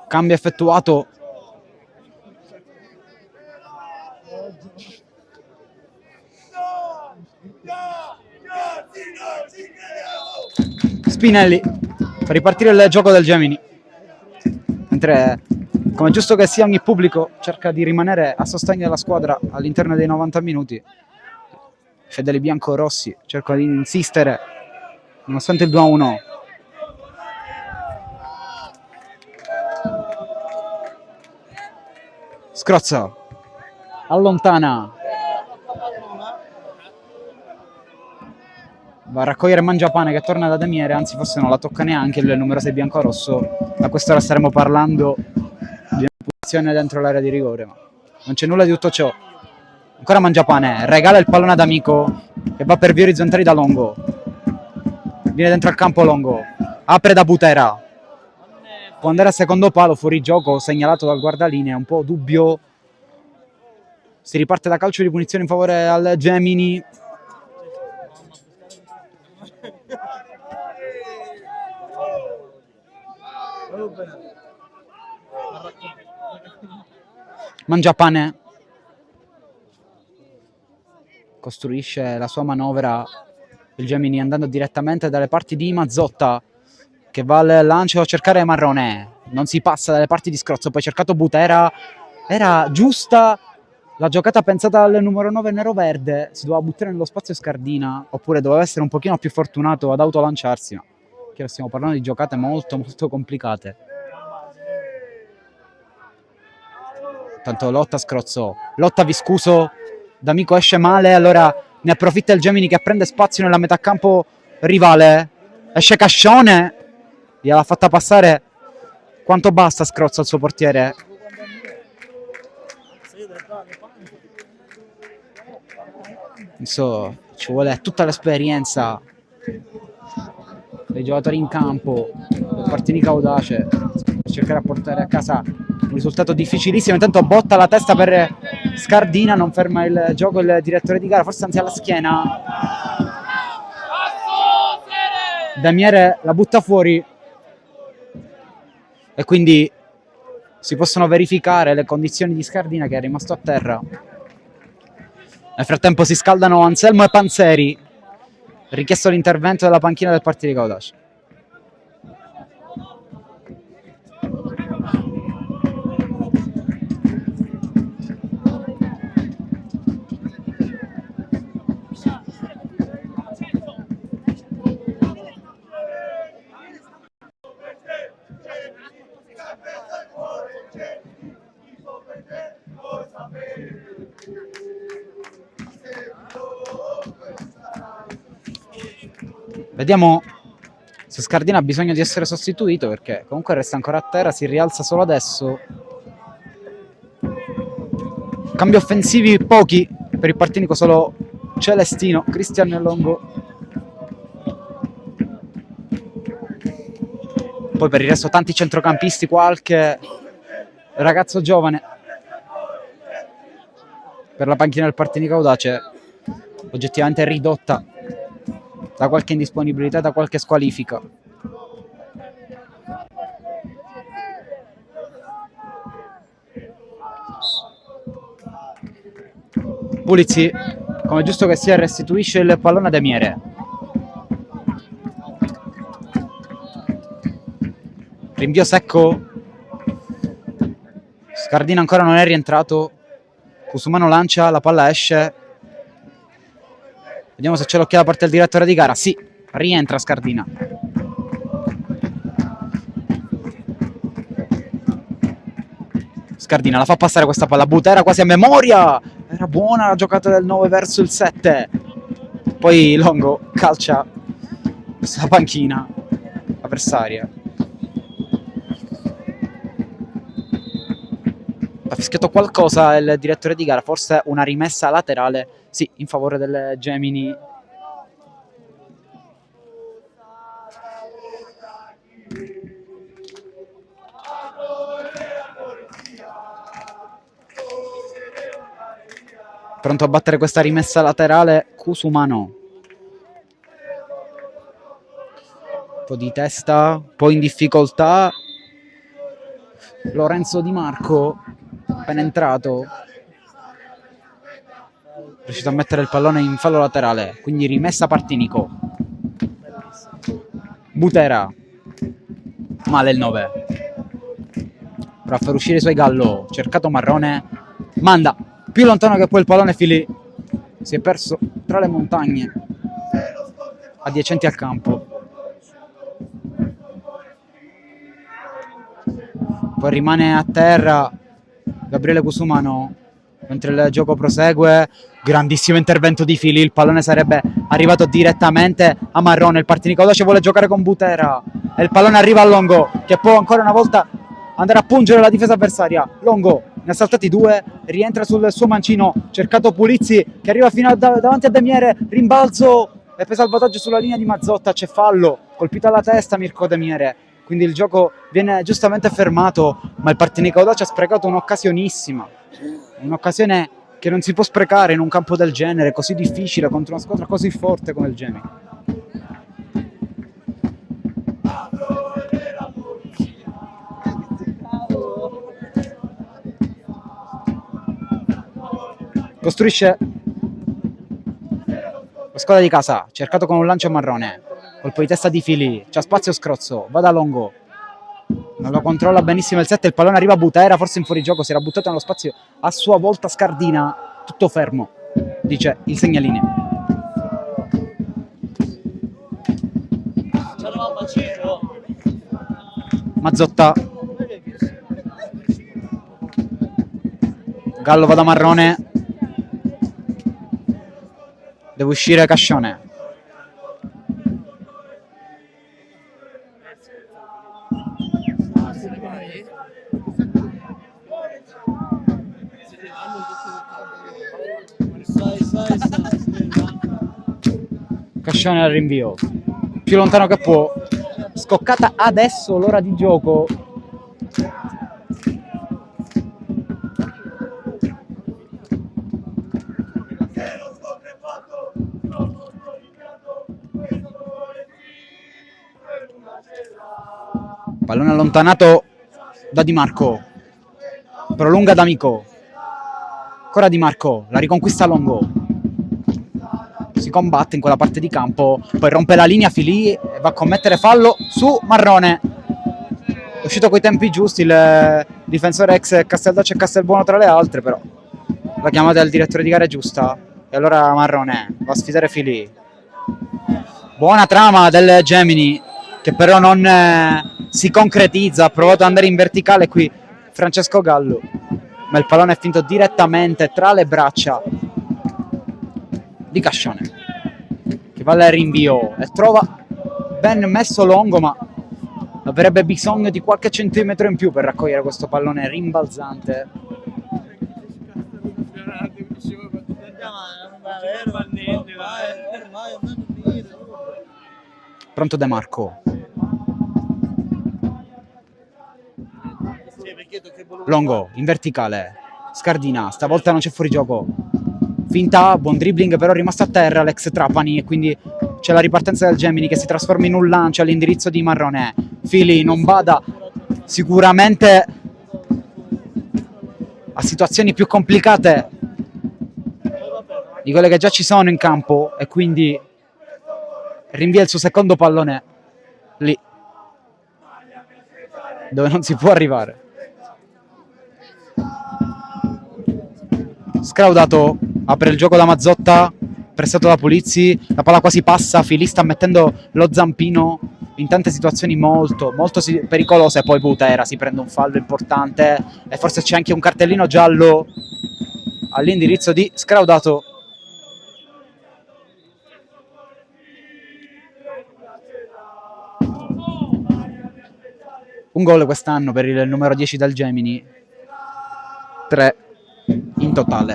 Cambio effettuato. Spinelli fa ripartire il gioco del Gemini, mentre, come giusto che sia, ogni pubblico cerca di rimanere a sostegno della squadra all'interno dei 90 minuti. Fedeli bianco-rossi cercano di insistere nonostante il 2-1. Scrozza allontana va a raccogliere Mangiapane che torna da Damiere, anzi forse non la tocca neanche il numero 6 biancorosso. A quest'ora staremo parlando di una posizione dentro l'area di rigore, ma non c'è nulla di tutto ciò. Ancora Mangiapane, regala il pallone ad Amico che va per vie orizzontali da Longo, viene dentro al campo Longo, apre da Butera, può andare a secondo palo, fuori gioco segnalato dal guardalinea, un po' dubbio. Si riparte da calcio di punizione in favore al Gemini. Mangiapane costruisce la sua manovra, il Gemini andando direttamente dalle parti di Mazzotta che va al lancio a cercare Marrone, non si passa dalle parti di Scrozzo, poi cercato Butera, era giusta la giocata pensata al numero 9 nero-verde, si doveva buttare nello spazio Scardina, oppure doveva essere un pochino più fortunato ad autolanciarsi, ma chiaro, stiamo parlando di giocate molto molto complicate. Tanto lotta Scrozzo, lotta Viscuso, D'Amico esce male, allora ne approfitta il Gemini che prende spazio nella metà campo rivale, esce Cascione, gliel'ha fatta passare quanto basta Scrozzo al suo portiere. Insomma, ci vuole tutta l'esperienza dei giocatori in campo, Partini audace per cercare di portare a casa un risultato difficilissimo. Intanto botta la testa per Scardina, non ferma il gioco il direttore di gara, forse anzi alla schiena. Damiere la butta fuori e quindi si possono verificare le condizioni di Scardina che è rimasto a terra. Nel frattempo si scaldano Anselmo e Panzeri, richiesto l'intervento della panchina del Partito Caudace. Vediamo se Scardina ha bisogno di essere sostituito, perché comunque resta ancora a terra, si rialza solo adesso. Cambi offensivi pochi per il Partinico, solo Celestino, Cristian Longo. Poi per il resto tanti centrocampisti, qualche ragazzo giovane. Per la panchina del Partinico Audace oggettivamente ridotta da qualche indisponibilità, da qualche squalifica. Pulizzi, come giusto che sia, restituisce il pallone a Damiere. Rinvio secco. Scardina ancora non è rientrato. Cusumano lancia, la palla esce. Vediamo se c'è l'occhiata da parte del direttore di gara. Sì, rientra Scardina. Scardina la fa passare questa palla. Butera quasi a memoria. Era buona la giocata del 9 verso il 7. Poi Longo calcia questa panchina avversaria. Ha fischiato qualcosa il direttore di gara, forse una rimessa laterale, sì, in favore del Gemini. Pronto a battere questa rimessa laterale Cusumano. Un po' di testa, un po' in difficoltà Lorenzo Di Marco, appena entrato, riuscito a mettere il pallone in fallo laterale, quindi rimessa Partinico. Butera, male il 9, prova a far uscire i suoi Gallo, cercato Marrone, manda più lontano che poi il pallone Filì, si è perso tra le montagne adiacenti al campo. Poi rimane a terra Gabriele Cusumano, mentre il gioco prosegue. Grandissimo intervento di Fili, il pallone sarebbe arrivato direttamente a Marrone, il Partinicodace vuole giocare con Butera e il pallone arriva a Longo che può ancora una volta andare a pungere la difesa avversaria. Longo ne ha saltati 2, rientra sul suo mancino, cercato Pulizzi che arriva fino davanti a Demiere, rimbalzo e poi salvataggio sulla linea di Mazzotta, c'è fallo, colpito alla testa Mirko Demiere, quindi il gioco viene giustamente fermato, ma il Partinicodace ha sprecato un'occasionissima, un'occasione che non si può sprecare in un campo del genere, così difficile, contro una squadra così forte come il Gemini. Costruisce la squadra di casa, cercato con un lancio Marrone, colpo di testa di Fili, c'ha spazio Scrozzo, va da Longo, non lo controlla benissimo il 7, il pallone arriva a Butera, forse in fuorigioco, si era buttato nello spazio, a sua volta Scardina, tutto fermo, dice il segnalini. Mazzotta, Gallo va da Marrone, deve uscire Cascione. Cascione al rinvio, più lontano che può, scoccata adesso l'ora di gioco. Pallone allontanato da Di Marco, prolunga D'Amico, ancora Di Marco, la riconquista Longo, si combatte in quella parte di campo, poi rompe la linea Filì e va a commettere fallo su Marrone. È uscito coi tempi giusti il difensore ex Casteldace e Castelbuono tra le altre, però la chiamata del direttore di gara è giusta e allora Marrone va a sfidare Filì. Buona trama del Gemini che però non si concretizza, ha provato ad andare in verticale qui Francesco Gallo, ma il pallone è finto direttamente tra le braccia di Cascione, che va al rinvio e trova ben messo Longo, ma avrebbe bisogno di qualche centimetro in più per raccogliere questo pallone rimbalzante. Pronto De Marco, Longo in verticale, Scardina, stavolta non c'è fuorigioco, finta, buon dribbling, però è rimasto a terra l'ex Trapani e quindi c'è la ripartenza del Gemini che si trasforma in un lancio all'indirizzo di Marrone. Fili non bada sicuramente a situazioni più complicate di quelle che già ci sono in campo e quindi rinvia il suo secondo pallone lì dove non si può arrivare. Scraudato apre il gioco da Mazzotta, pressato da Pulizzi, la palla quasi passa, Filì sta mettendo lo zampino in tante situazioni molto pericolose, poi Butera si prende un fallo importante e forse c'è anche un cartellino giallo all'indirizzo di Scraudato. Un gol quest'anno per il numero 10 del Gemini, 3 in totale.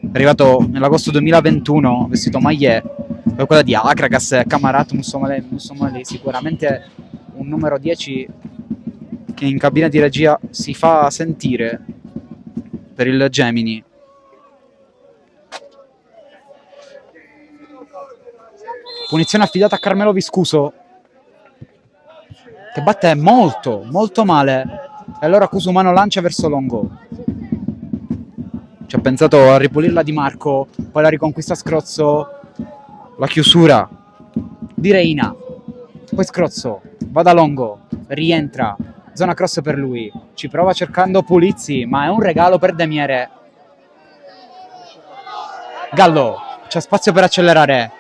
È arrivato nell'agosto 2021, vestito maglie come quella di Akragas, Kamarat, Mussomali, sicuramente un numero 10 che in cabina di regia si fa sentire per il Gemini. Punizione affidata a Carmelo Viscuso, che batte molto male, e allora Cusumano lancia verso Longo, ci ha pensato a ripulirla Di Marco, poi la riconquista Scrozzo, la chiusura di Reina, poi Scrozzo va da Longo, rientra, zona cross per lui, ci prova cercando Pulizzi, ma è un regalo per Demiere. Gallo, c'è spazio per accelerare,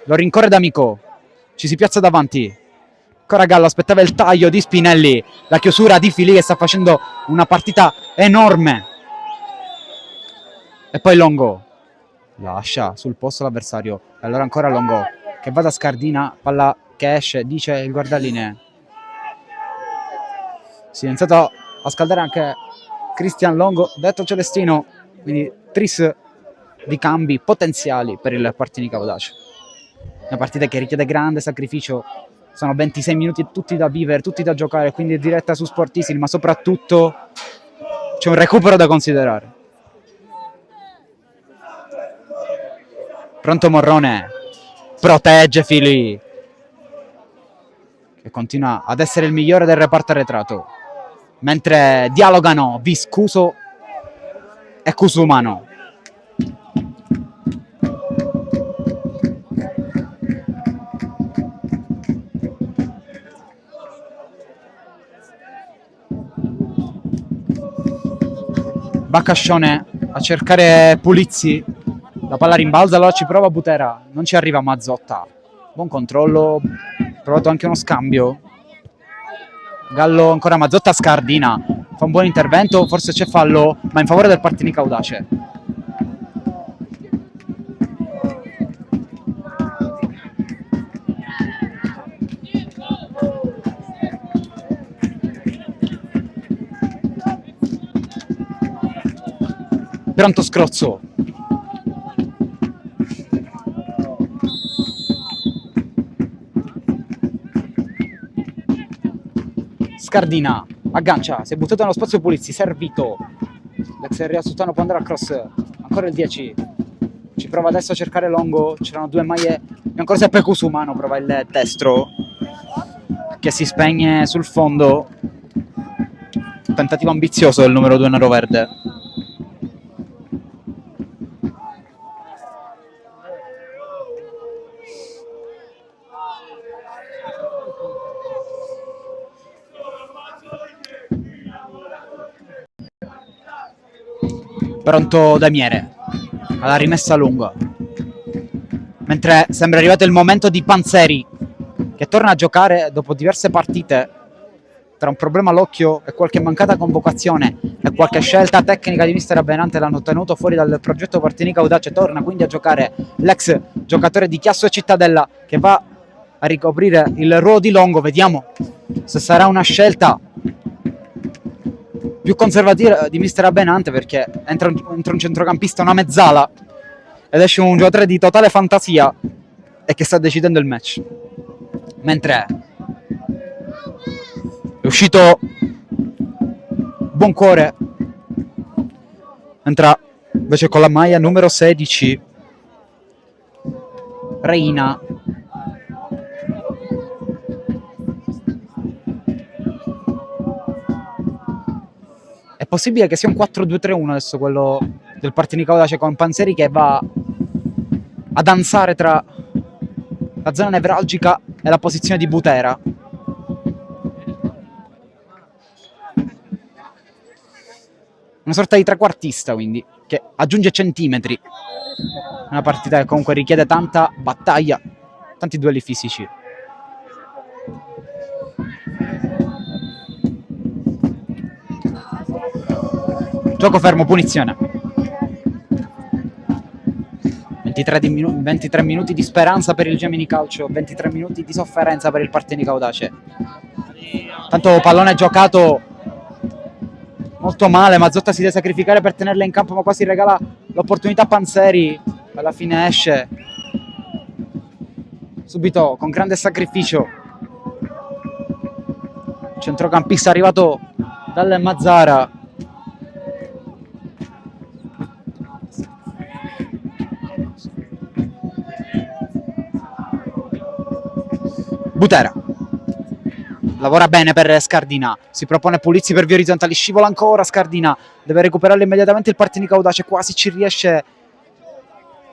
lo rincorre D'Amico, ci si piazza davanti, ancora Gallo, aspettava il taglio di Spinelli, la chiusura di Filì che sta facendo una partita enorme E poi Longo lascia sul posto l'avversario. E allora ancora Longo che va da Scardina, palla che esce, dice il guardalinee. Si è iniziato a scaldare anche Cristian Longo, detto Celestino, quindi tris di cambi potenziali per il Partinico Audace. Una partita che richiede grande sacrificio, sono 26 minuti tutti da vivere, tutti da giocare, quindi diretta su Sportissimi, ma soprattutto c'è un recupero da considerare. Pronto Morrone, protegge Fili, che continua ad essere il migliore del reparto arretrato, mentre dialogano Viscuso e Cusumano. Baccascione a cercare Pulizzi, la palla rimbalza, allora ci prova Butera, non ci arriva Mazzotta, buon controllo, provato anche uno scambio. Gallo ancora Mazzotta, Scardina fa un buon intervento, forse c'è fallo ma in favore del Partinico Audace. Pronto Scrozzo, Scardina aggancia, si è buttato nello spazio Pulizzi, servito, l'ex Real Suttano può andare a cross, ancora il 10, ci prova adesso a cercare Longo, c'erano due maglie e ancora sempre Cusumano, prova il destro che si spegne sul fondo, tentativo ambizioso del numero 2 neroverde. Pronto Damiere alla rimessa lunga, mentre sembra arrivato il momento di Panzeri che torna a giocare dopo diverse partite tra un problema all'occhio e qualche mancata convocazione e qualche scelta tecnica di mister Abenante l'hanno tenuto fuori dal progetto Partinico Audace. Torna quindi a giocare l'ex giocatore di Chiasso e Cittadella che va a ricoprire il ruolo di Longo. Vediamo se sarà una scelta più conservativa di mister Abenante, perché entra un centrocampista, una mezzala, ed esce un giocatore di totale fantasia e che sta decidendo il match, mentre è uscito Buoncuore, entra invece con la maglia numero 16 Reina. È possibile che sia un 4-2-3-1 adesso quello del Partinico Audace, con Panzeri che va a danzare tra la zona nevralgica e la posizione di Butera. Una sorta di trequartista, quindi, che aggiunge centimetri. Una partita che comunque richiede tanta battaglia, tanti duelli fisici. Gioco fermo, punizione. 23 minuti di speranza per il Gemini Calcio, 23 minuti di sofferenza per il Partinico Audace. Tanto pallone giocato molto male, Mazzotta si deve sacrificare per tenerla in campo, ma quasi regala l'opportunità a Panzeri, alla fine esce subito con grande sacrificio. Centrocampista arrivato dal Mazzara. Butera lavora bene per Scardina, si propone Pulizzi per via orizzontali, scivola ancora Scardina, deve recuperarlo immediatamente il Partinico Audace, quasi ci riesce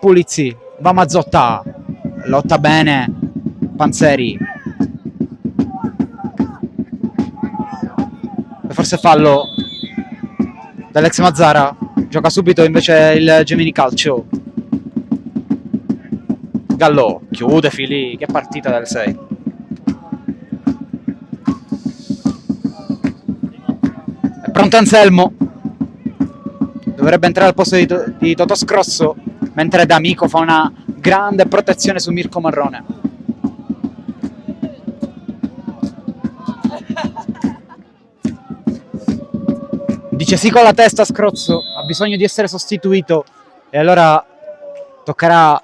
Pulizzi, va Mazzotta, lotta bene Panzeri, e forse fallo dall'ex Mazzara, gioca subito invece il Gemini Calcio. Gallo chiude Fili, che partita del 6. Pronto Anselmo, dovrebbe entrare al posto di Totò Scrosso, mentre D'Amico fa una grande protezione su Mirko Marrone. Dice sì con la testa Scrozzo, ha bisogno di essere sostituito e allora toccherà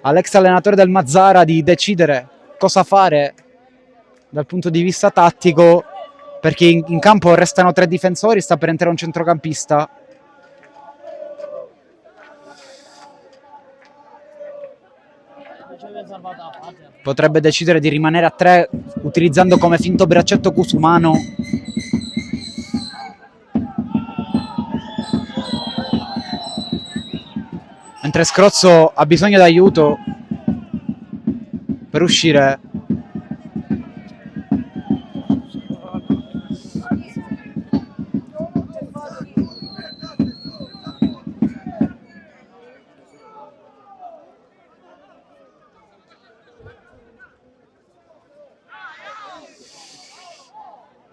all'ex allenatore del Mazzara di decidere cosa fare dal punto di vista tattico, perché in campo restano 3 difensori, sta per entrare un centrocampista. Potrebbe decidere di rimanere a 3 utilizzando come finto braccetto Cusumano. Mentre Scrozzo ha bisogno d'aiuto per uscire.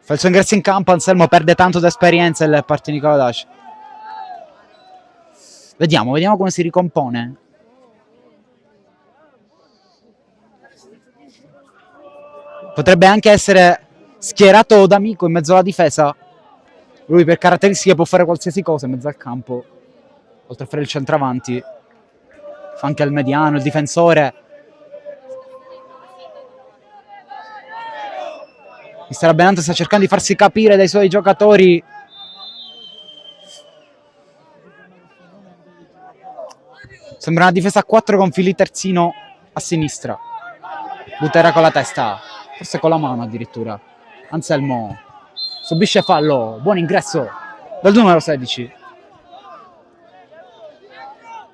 Fa il suo ingresso in campo, Anselmo perde tanto d'esperienza il Partini Caudace. Vediamo come si ricompone. Potrebbe anche essere schierato D'Amico in mezzo alla difesa. Lui per caratteristiche può fare qualsiasi cosa in mezzo al campo. Oltre a fare il centravanti, fa anche il mediano, il difensore. Mister Benante sta cercando di farsi capire dai suoi giocatori. Sembra una difesa a 4 con Fili terzino a sinistra. Butera con la testa, forse con la mano addirittura. Anselmo subisce fallo, buon ingresso del numero 16.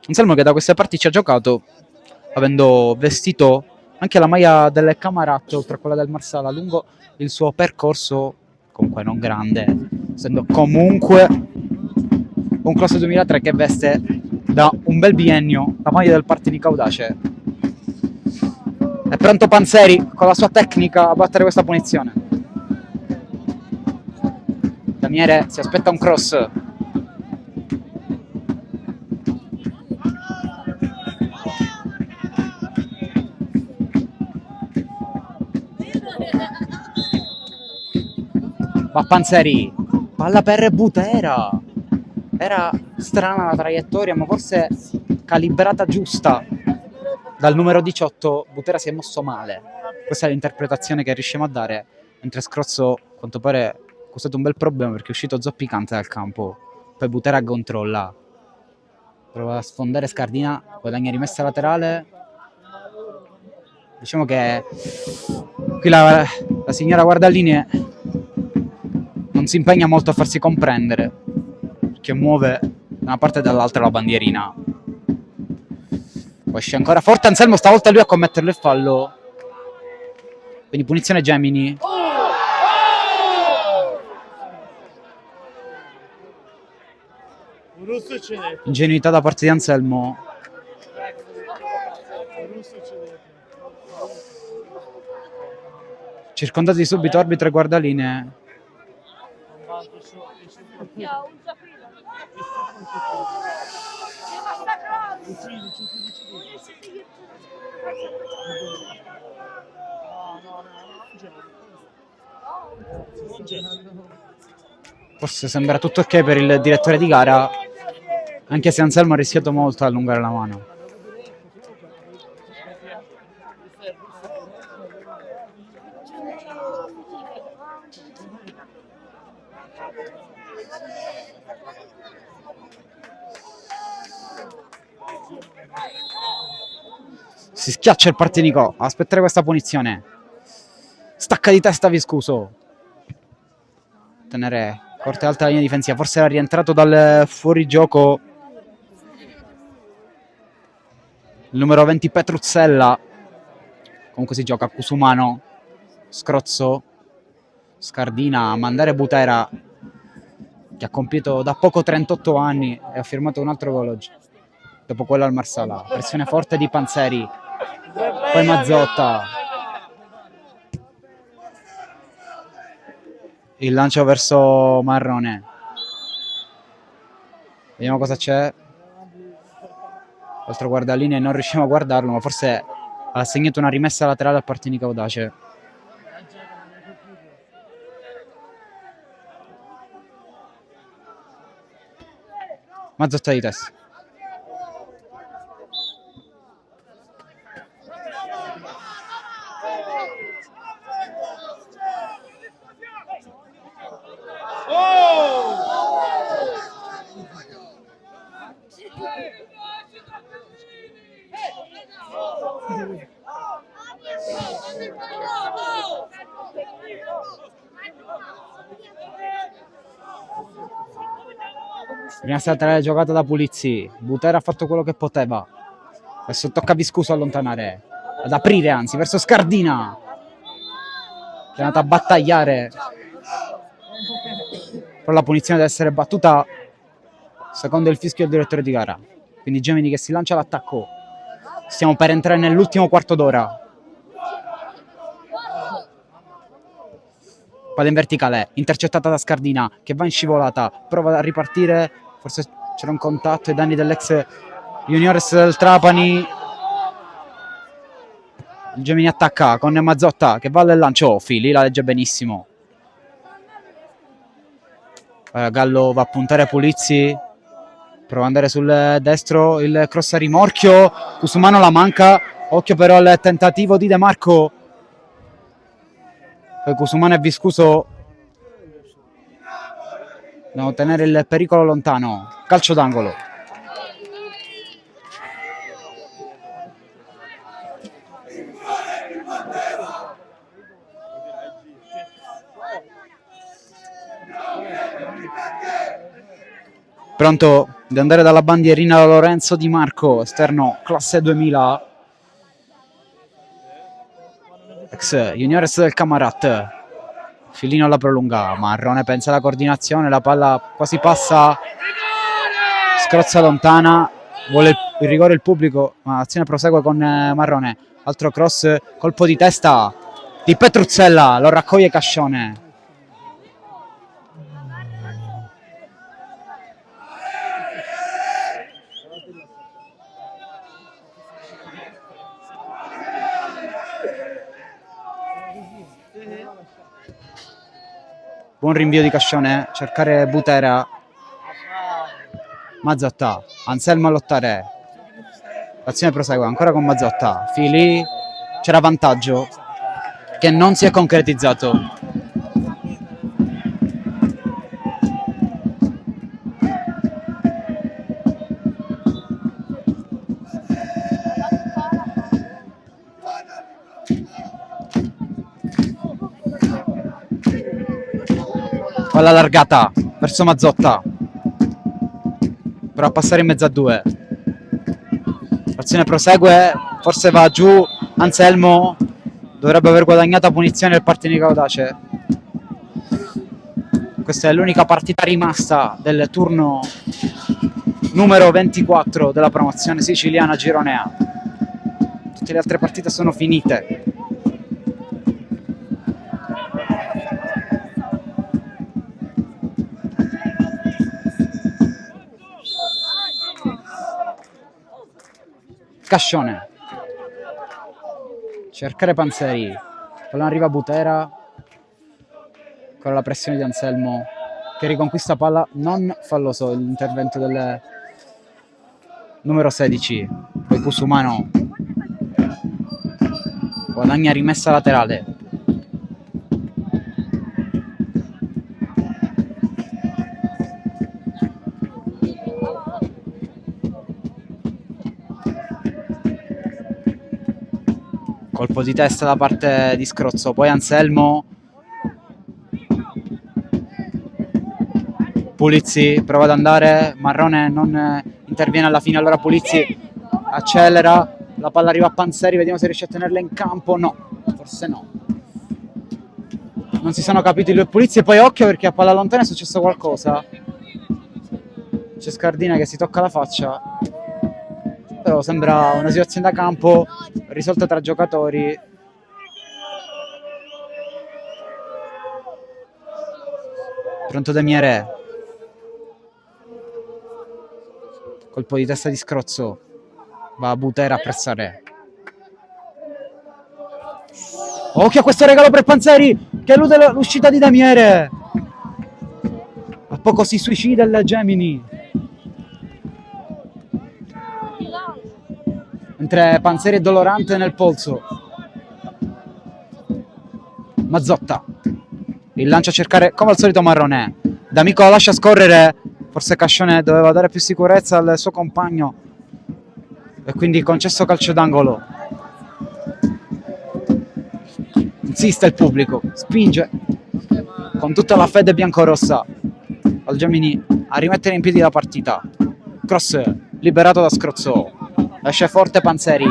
Anselmo che da queste parti ci ha giocato avendo vestito anche la maglia delle Camarat oltre a quella del Marsala lungo il suo percorso, comunque non grande, essendo comunque un classe 2003 che veste da un bel biennio la maglia del Partini Caudace. È pronto Panzeri con la sua tecnica a battere questa punizione. Daniele si aspetta un cross. Va Panzeri, palla per Butera. Era strana la traiettoria, ma forse calibrata giusta dal numero 18. Butera si è mosso male. Questa è l'interpretazione che riusciamo a dare. Mentre Scrozzo, a quanto pare, ha costato un bel problema perché è uscito zoppicante dal campo. Poi Butera controlla. Prova a sfondare Scardina, guadagna rimessa laterale. Diciamo che qui la signora guardalinee non si impegna molto a farsi comprendere, perché muove da una parte e dall'altra la bandierina. Poi esce ancora forte Anselmo, stavolta lui a commetterlo il fallo. Quindi punizione Gemini. Ingenuità da parte di Anselmo. Circondati subito arbitro e guardalinee. Forse sembra tutto ok per il direttore di gara, anche se Anselmo ha rischiato molto a allungare la mano. Si schiaccia il Partinico a aspettare questa punizione. Stacca di testa Viscuso. Tenere corte alta la linea difensiva. Forse era rientrato dal fuorigioco il numero 20 Petruzzella. Comunque si gioca Cusumano. Scrozzo. Scardina a mandare Butera, che ha compiuto da poco 38 anni e ha firmato un altro gol oggi. Dopo quello al Marsala. Pressione forte di Panzeri. Poi Mazzotta. Il lancio verso Marrone. Vediamo cosa c'è. Altro guardalinea e non riusciamo a guardarlo, ma forse ha assegnato una rimessa laterale al Partinico Audace. Mazzotta di testa. Prima laterale giocata da Pulizzi. Butera ha fatto quello che poteva. Adesso tocca a Viscuso allontanare. Ad aprire anzi, verso Scardina. Che è andata a battagliare. Però la punizione deve essere battuta secondo il fischio del direttore di gara. Quindi Gemini che si lancia all'attacco. Stiamo per entrare nell'ultimo quarto d'ora. Palla in verticale, intercettata da Scardina che va in scivolata, prova a ripartire, forse c'era un contatto ai danni dell'ex Juniores del Trapani. Il Gemini attacca con Mazzotta che va al lancio, Fili la legge benissimo. Gallo va a puntare Pulizzi, prova ad andare sul destro, il cross a rimorchio, Cusumano la manca, occhio però al tentativo di De Marco. Poi Cusumano e Viscuso devono tenere il pericolo lontano. Calcio d'angolo. Pronto di andare dalla bandierina Lorenzo Di Marco, esterno classe 2000. Ex Juniores del Camarat. Filino alla prolunga, Marrone pensa alla coordinazione, la palla quasi passa, scrozza lontana, vuole il rigore il pubblico, ma l'azione prosegue con Marrone. Altro cross, colpo di testa di Petruzzella, lo raccoglie Cascione. Buon rinvio di Cascione, cercare Butera. Mazzotta, Anselmo a lottare. L'azione prosegue ancora con Mazzotta. Fili, c'era vantaggio che non si è concretizzato. Palla allargata verso Mazzotta, però a passare in mezzo a due. L'azione prosegue, forse va giù Anselmo, dovrebbe aver guadagnato punizione il Partinico Audace. Questa è l'unica partita rimasta del turno numero 24 della promozione siciliana Girone A. Tutte le altre partite sono finite. Cascione, cercare Panzeri, palla arriva Butera con la pressione di Anselmo che riconquista palla, non falloso l'intervento del numero 16. Poi Cusumano guadagna rimessa laterale. Colpo di testa da parte di Scrozzo, poi Anselmo. Pulizzi prova ad andare, Marrone non interviene alla fine, allora Pulizzi accelera, la palla arriva a Panzeri, vediamo se riesce a tenerla in campo. No, forse no. Non si sono capiti lui e Pulizzi, e poi occhio perché a palla lontana è successo qualcosa. C'è Scardina che si tocca la faccia, però sembra una situazione da campo risolta tra giocatori. Pronto Demiere, Colpo di testa di Scrozzo. Va Butera a pressare. Occhio a questo regalo per Panzeri che elude l'uscita di Damiere. A poco si suicida il Gemini. Mentre Panzeri è dolorante nel polso. Mazzotta. Il lancio a cercare come al solito Marronè. D'Amico la lascia scorrere. Forse Cascione doveva dare più sicurezza al suo compagno. E quindi concesso calcio d'angolo. Insiste il pubblico. Spinge. Con tutta la fede biancorossa. Al Gemini a rimettere in piedi la partita. Cross liberato da Scrozzo. Esce forte Panzeri.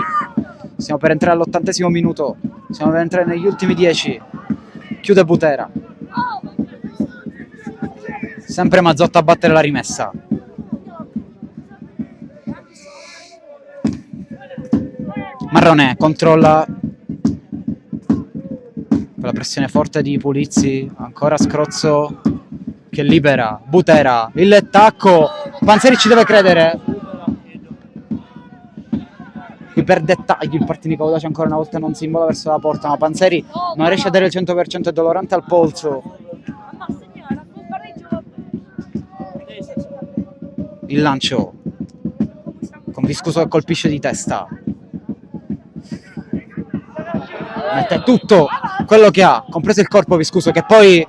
Stiamo per entrare all'80° minuto. Stiamo per entrare negli ultimi 10. Chiude Butera. Sempre Mazzotta a battere la rimessa. Marronè controlla. Per la pressione forte di Pulizzi. Ancora Scrozzo che libera. Butera. Il tacco. Panzeri ci deve credere. Qui per dettagli il Partinico Audace ancora una volta non si imbola verso la porta, ma Panzeri non riesce a dare il 100%, è dolorante al polso. Il lancio con Viscuso che colpisce di testa. Mette tutto quello che ha, compreso il corpo Viscuso, che poi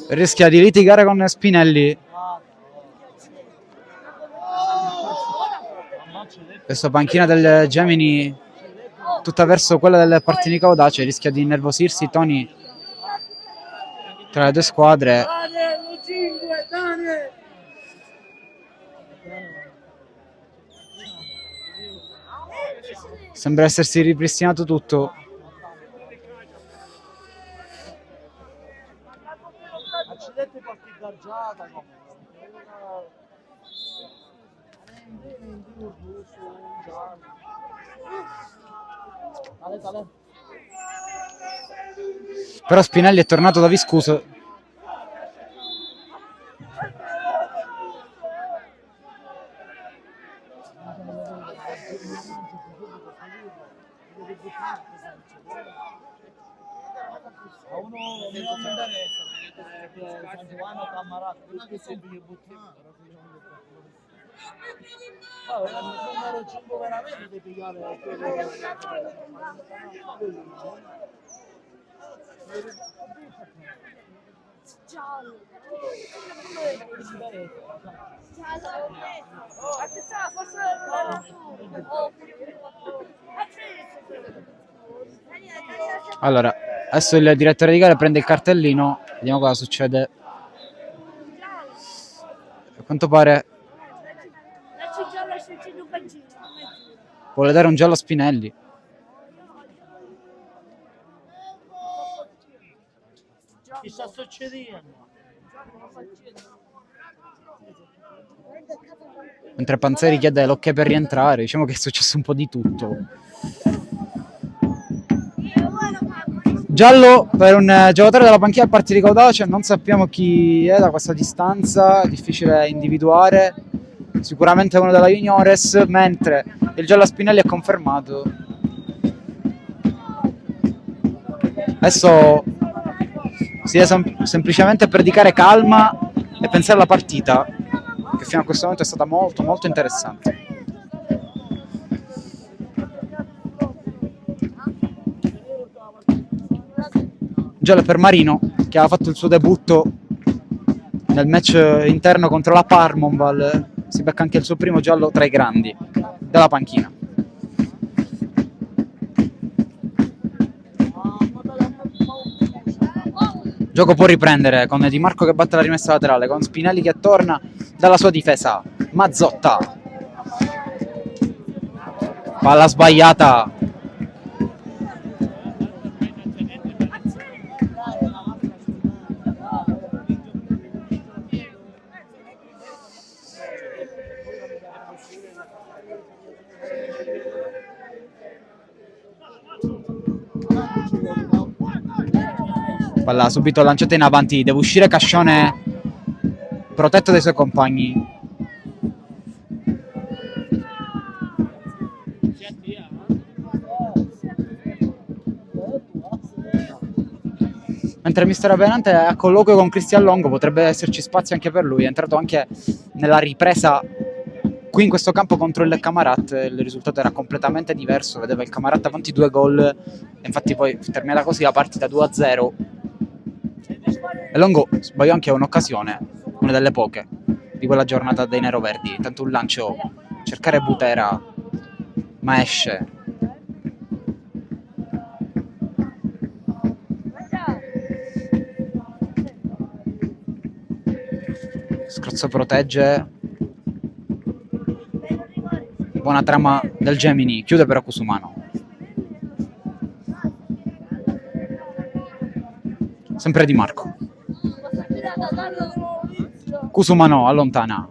rischia di litigare con Spinelli. Questa panchina del Gemini tutta verso quella del Partinico Audace, rischia di innervosirsi Toni tra le due squadre. Sembra essersi ripristinato tutto. Però Spinelli è tornato da Viscuso. Allora, adesso il direttore di gara prende il cartellino, vediamo cosa succede. A quanto pare vuole dare un giallo a Spinelli. Che sta succedendo? Mentre Panzeri chiede l'ok per rientrare, diciamo che è successo un po' di tutto. Giallo per un giocatore della panchina del Partinico Audace, non sappiamo chi è da questa distanza, è difficile individuare, sicuramente uno della Juniores, mentre il giallo a Spinelli è confermato. Adesso si è semplicemente predicare calma e pensare alla partita, che fino a questo momento è stata molto molto interessante. Giallo per Marino, che ha fatto il suo debutto nel match interno contro la Parmonval. Si becca anche il suo primo giallo tra i grandi della panchina. Gioco può riprendere con Di Marco che batte la rimessa laterale, con Spinelli che torna dalla sua difesa. Mazzotta. Palla sbagliata. Palla subito lanciata in avanti, deve uscire Cascione protetto dai suoi compagni. Mentre mister Avenante è a colloquio con Cristian Longo, potrebbe esserci spazio anche per lui. È entrato anche nella ripresa qui in questo campo contro il Camarat. Il risultato era completamente diverso, vedeva il Camarat avanti 2 gol e infatti poi terminata così la partita 2-0 e Longo sbagliò anche un'occasione, una delle poche di quella giornata dei neroverdi. Tanto un lancio, cercare Butera, ma esce. Scrozzo protegge, buona trama del Gemini, chiude però Cusumano. Sempre Di Marco. Cusumano allontana,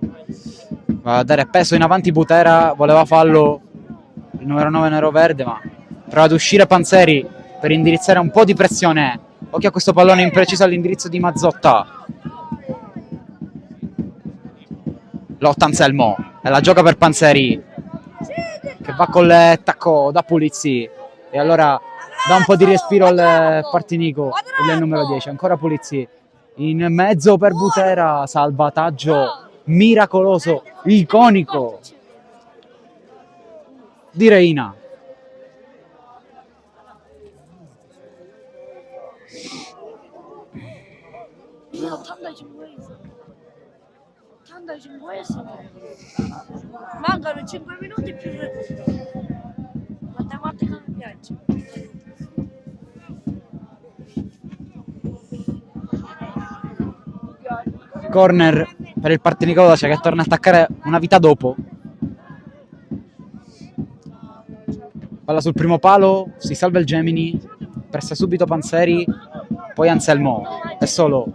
va a dare peso in avanti Butera, voleva fallo il numero 9 neroverde, ma prova ad uscire Panzeri per indirizzare un po' di pressione. Occhio a questo pallone impreciso all'indirizzo di Mazzotta. Lotta Anselmo e la gioca per Panzeri che va col tacco da Pulizzi e allora dà un po' di respiro al Partinico, il numero 10, ancora Pulizzi in mezzo per Butera, salvataggio miracoloso, iconico di Reina. Mancano 5 minuti più matematica mi piace. Corner per il Partinico Audace che torna a attaccare una vita dopo. Palla sul primo palo, si salva il Gemini, pressa subito Panzeri, poi Anselmo è solo,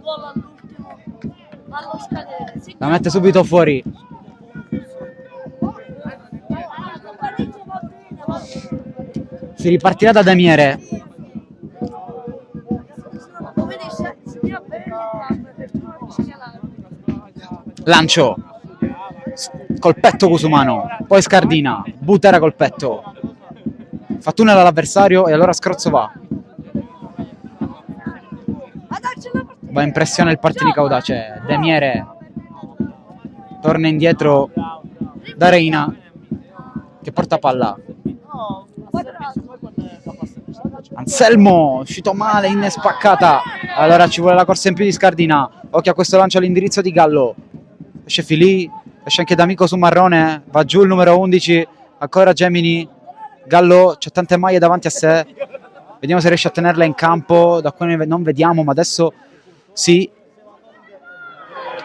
la mette subito fuori. Si ripartirà da Demiere. Lancio, colpetto Cusumano, poi Scardina, Butera col petto, fa tunnel all'avversario e allora Scrozzo va in pressione il Partinico Audace. Demiere torna indietro da Reina che porta palla. Anselmo uscito male in spaccata, allora ci vuole la corsa in più di Scardina. Occhio a questo lancio all'indirizzo di Gallo, esce Filì, esce anche D'Amico su Marrone, va giù il numero 11, ancora Gemini. Gallo c'ha tante maglie davanti a sé, vediamo se riesce a tenerla in campo, da qui non vediamo, ma adesso sì,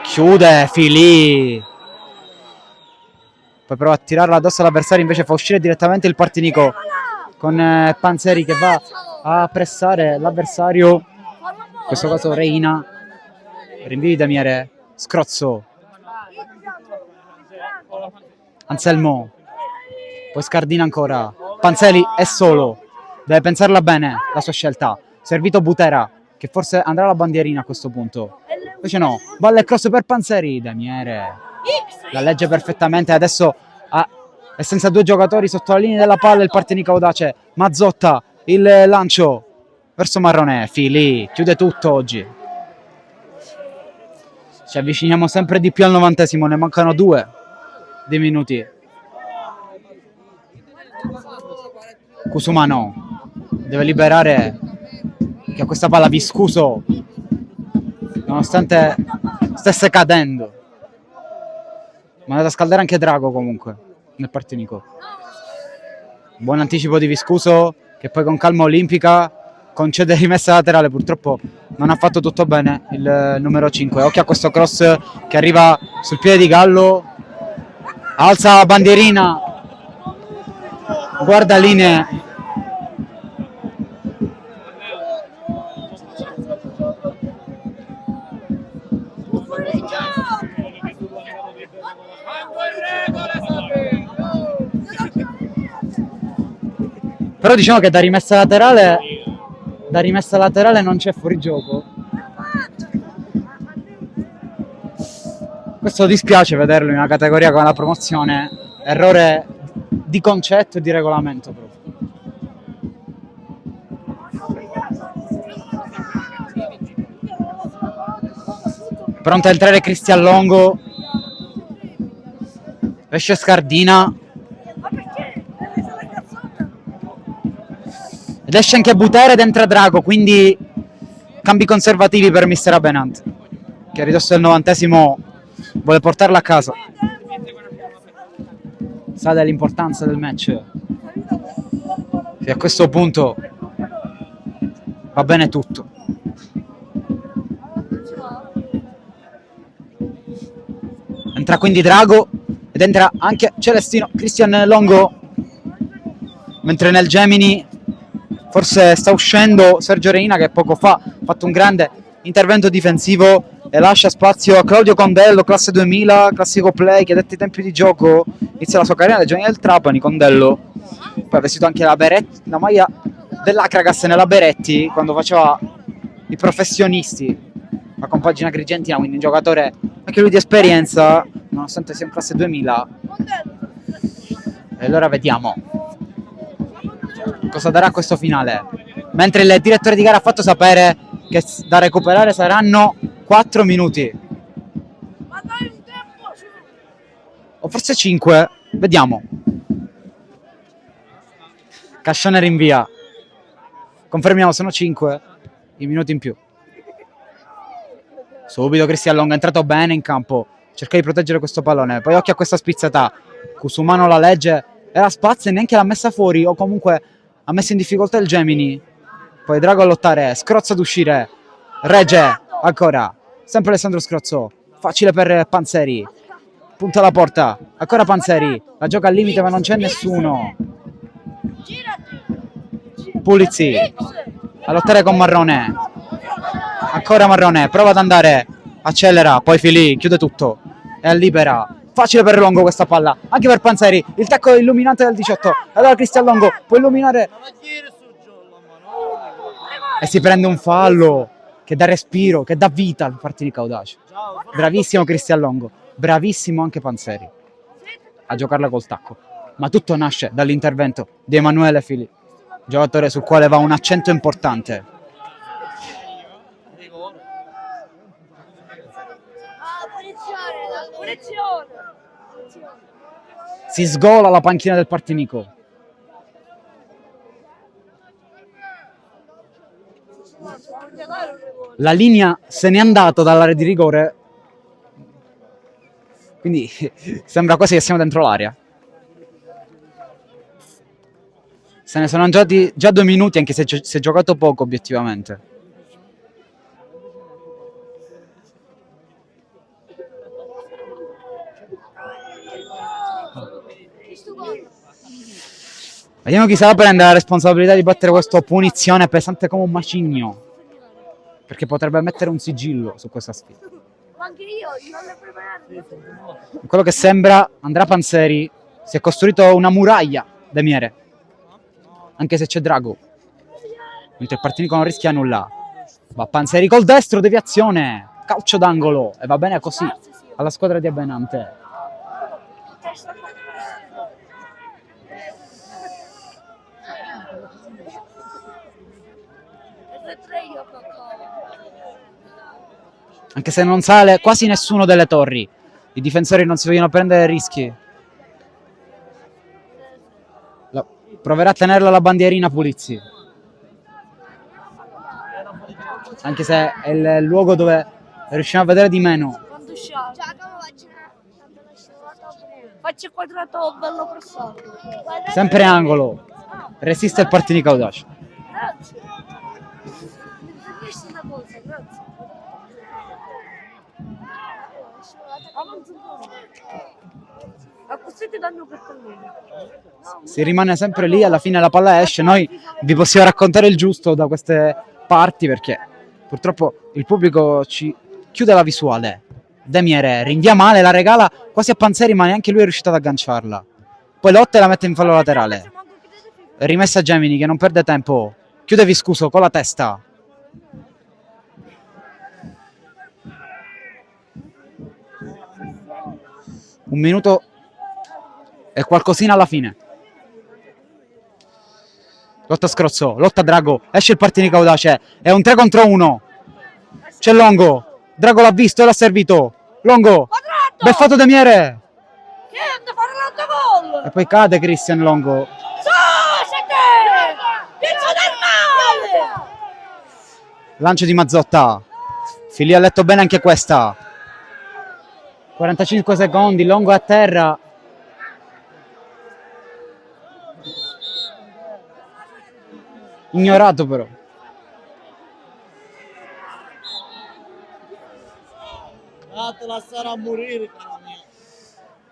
chiude Filì, poi prova a tirarla addosso all'avversario, invece fa uscire direttamente il Partinico con Panzeri che va a pressare l'avversario, in questo caso Reina. Rinvii di Damiere, Scrozzo, Anselmo, poi Scardina ancora, Panzeri è solo, deve pensarla bene la sua scelta, servito Butera che forse andrà alla bandierina a questo punto, invece no, palla e cross per Panzeri. Damiere la legge perfettamente, adesso è senza 2 giocatori sotto la linea della palla il Partinico Audace. Mazzotta, il lancio verso Marrone, Filì, chiude tutto oggi. Ci avviciniamo sempre di più al 90esimo, ne mancano 2 di minuti. Cusumano deve liberare che a questa palla Viscuso, nonostante stesse cadendo, ma è andato a scaldare anche Drago comunque nel Partinico. Buon anticipo di Viscuso che poi con calma olimpica concede rimessa laterale, purtroppo non ha fatto tutto bene il numero 5. Occhio a questo cross che arriva sul piede di Gallo, alza la bandierina, guarda linee. Però diciamo che da rimessa laterale non c'è fuorigioco. Questo dispiace vederlo in una categoria come la promozione, errore di concetto e di regolamento proprio. Pronto a entrare Cristian Longo, esce Scardina Ma perché? La cazzata? ed esce anche Butera ed entra Drago, quindi cambi conservativi per mister Abenant, che a ridosso del 90esimo vuole portarla a casa. Sa dell'importanza del match, e a questo punto va bene tutto. Entra quindi Drago ed entra anche Celestino. Cristian Longo, mentre nel Gemini forse sta uscendo Sergio Reina, che poco fa ha fatto un grande intervento difensivo e lascia spazio a Claudio Condello, classe 2000, classico play, che a detti tempi di gioco inizia la sua carriera nei giovani del Trapani. Condello poi ha vestito anche la maglia dell'Acragas nella Beretti quando faceva i professionisti, la compagina Agrigentina, quindi un giocatore anche lui di esperienza, nonostante sia un classe 2000. E allora vediamo cosa darà questo finale, mentre il direttore di gara ha fatto sapere che da recuperare saranno 4 minuti Ma dai un tempo! o forse 5, vediamo. Cascione rinvia, confermiamo, sono 5 i minuti in più. Subito Cristian Longo è entrato bene in campo, cerca di proteggere questo pallone, poi occhio a questa spizzata, Cusumano la legge e la spazza e neanche l'ha messa fuori, o comunque ha messo in difficoltà il Gemini. Poi Drago a lottare, Scrozzo ad uscire, regge ancora, sempre Alessandro Scrozzo, facile per Panzeri, punta alla porta, ancora Panzeri, la gioca al limite ma non c'è nessuno. Pulizzi a lottare con Marrone, ancora Marrone, prova ad andare, accelera, poi Filì, chiude tutto e libera. Facile per Longo questa palla, anche per Panzeri, il tacco illuminante del 18, allora Cristian Longo può illuminare e si prende un fallo che dà respiro, che dà vita al Partinico Audace. Bravissimo Cristian Longo, bravissimo anche Panzeri a giocarla col tacco, ma tutto nasce dall'intervento di Emanuele Filì, giocatore sul quale va un accento importante. Punizione! Si sgola la panchina del Partinico. La linea se n'è andata dall'area di rigore, quindi sembra quasi che siamo dentro l'area. Se ne sono andati già 2 minuti, anche se si è giocato poco obiettivamente. Vediamo chi sarà prendere la responsabilità di battere questa punizione pesante come un macigno, perché potrebbe mettere un sigillo su questa sfida. Ma anche io non l'ho preparato. Quello che sembra, Andrea Panzeri si è costruito una muraglia da miere, anche se c'è Drago, mentre il Partinico non rischia nulla. Va Panzeri col destro, deviazione, calcio d'angolo, e va bene così alla squadra di Abenante. Anche se non sale quasi nessuno delle torri, i difensori non si vogliono prendere rischi. Proverà a tenerla la bandierina Pulizzi, anche se è il luogo dove riusciamo a vedere di meno. Faccio il quadrato bello passato. Sempre angolo, resiste il Partinico Audace. Grazie. Mi permesso una cosa, grazie. A questo ti danno per colore. Si rimane sempre lì, alla fine la palla esce. Noi vi possiamo raccontare il giusto da queste parti, perché purtroppo il pubblico ci chiude la visuale. Demiere rinvia male, la regala quasi a Panzeri, ma neanche lui è riuscito ad agganciarla. Poi lotta e la mette in fallo laterale. Rimessa Gemini che non perde tempo, chiude Viscuso con la testa. 1 minuto e qualcosina alla fine. Lotta Scrozzo, lotta Drago, esce il Partinica Audace, è un 3 contro 1. C'è Longo, Drago l'ha visto e l'ha servito. Longo, beffato De Miere. Che deve fare l'autogol! E poi cade Christian Longo. Pizzo del male! Lancio di Mazzotta. Filì ha letto bene anche questa. 45 secondi, Longo è a terra. Ignorato però. Te la sarà a morire, cara mia.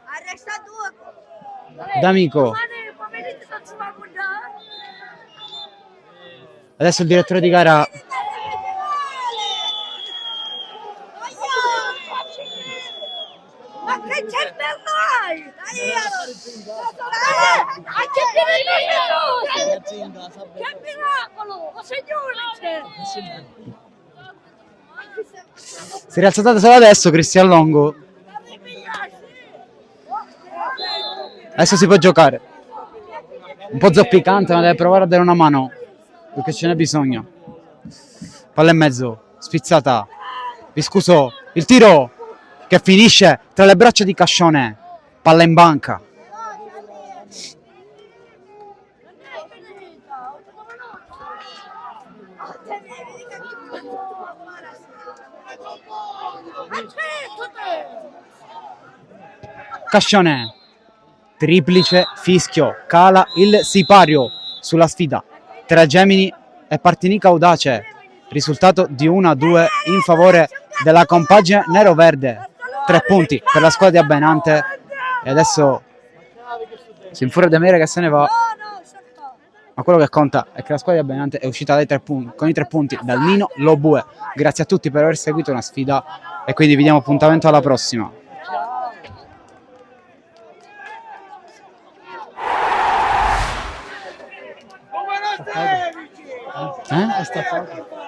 Arresta due! D'Amico. Adesso il direttore di gara Ma che c'è per noi? Anche per che miracolo! Oh signore! si è rialzata solo adesso Christian Longo. Adesso si può giocare. Un po' zoppicante, ma deve provare a dare una mano, perché ce n'è bisogno. Palla in mezzo, spizzata. Viscuso, il tiro che finisce tra le braccia di Cascione. Palla in banca. Cascione, triplice fischio, cala il sipario sulla sfida tra Gemini e Partinica Audace, risultato di 1-2 in favore della compagine nero-verde. 3 punti per la squadra di Abbenante e adesso si infuria De Miere che se ne va, ma quello che conta è che la squadra di Abbenante è uscita dai 3 punti, con i 3 punti dal Nino Lobue. Grazie a tutti per aver seguito una sfida e quindi vi diamo appuntamento alla prossima. È staccato.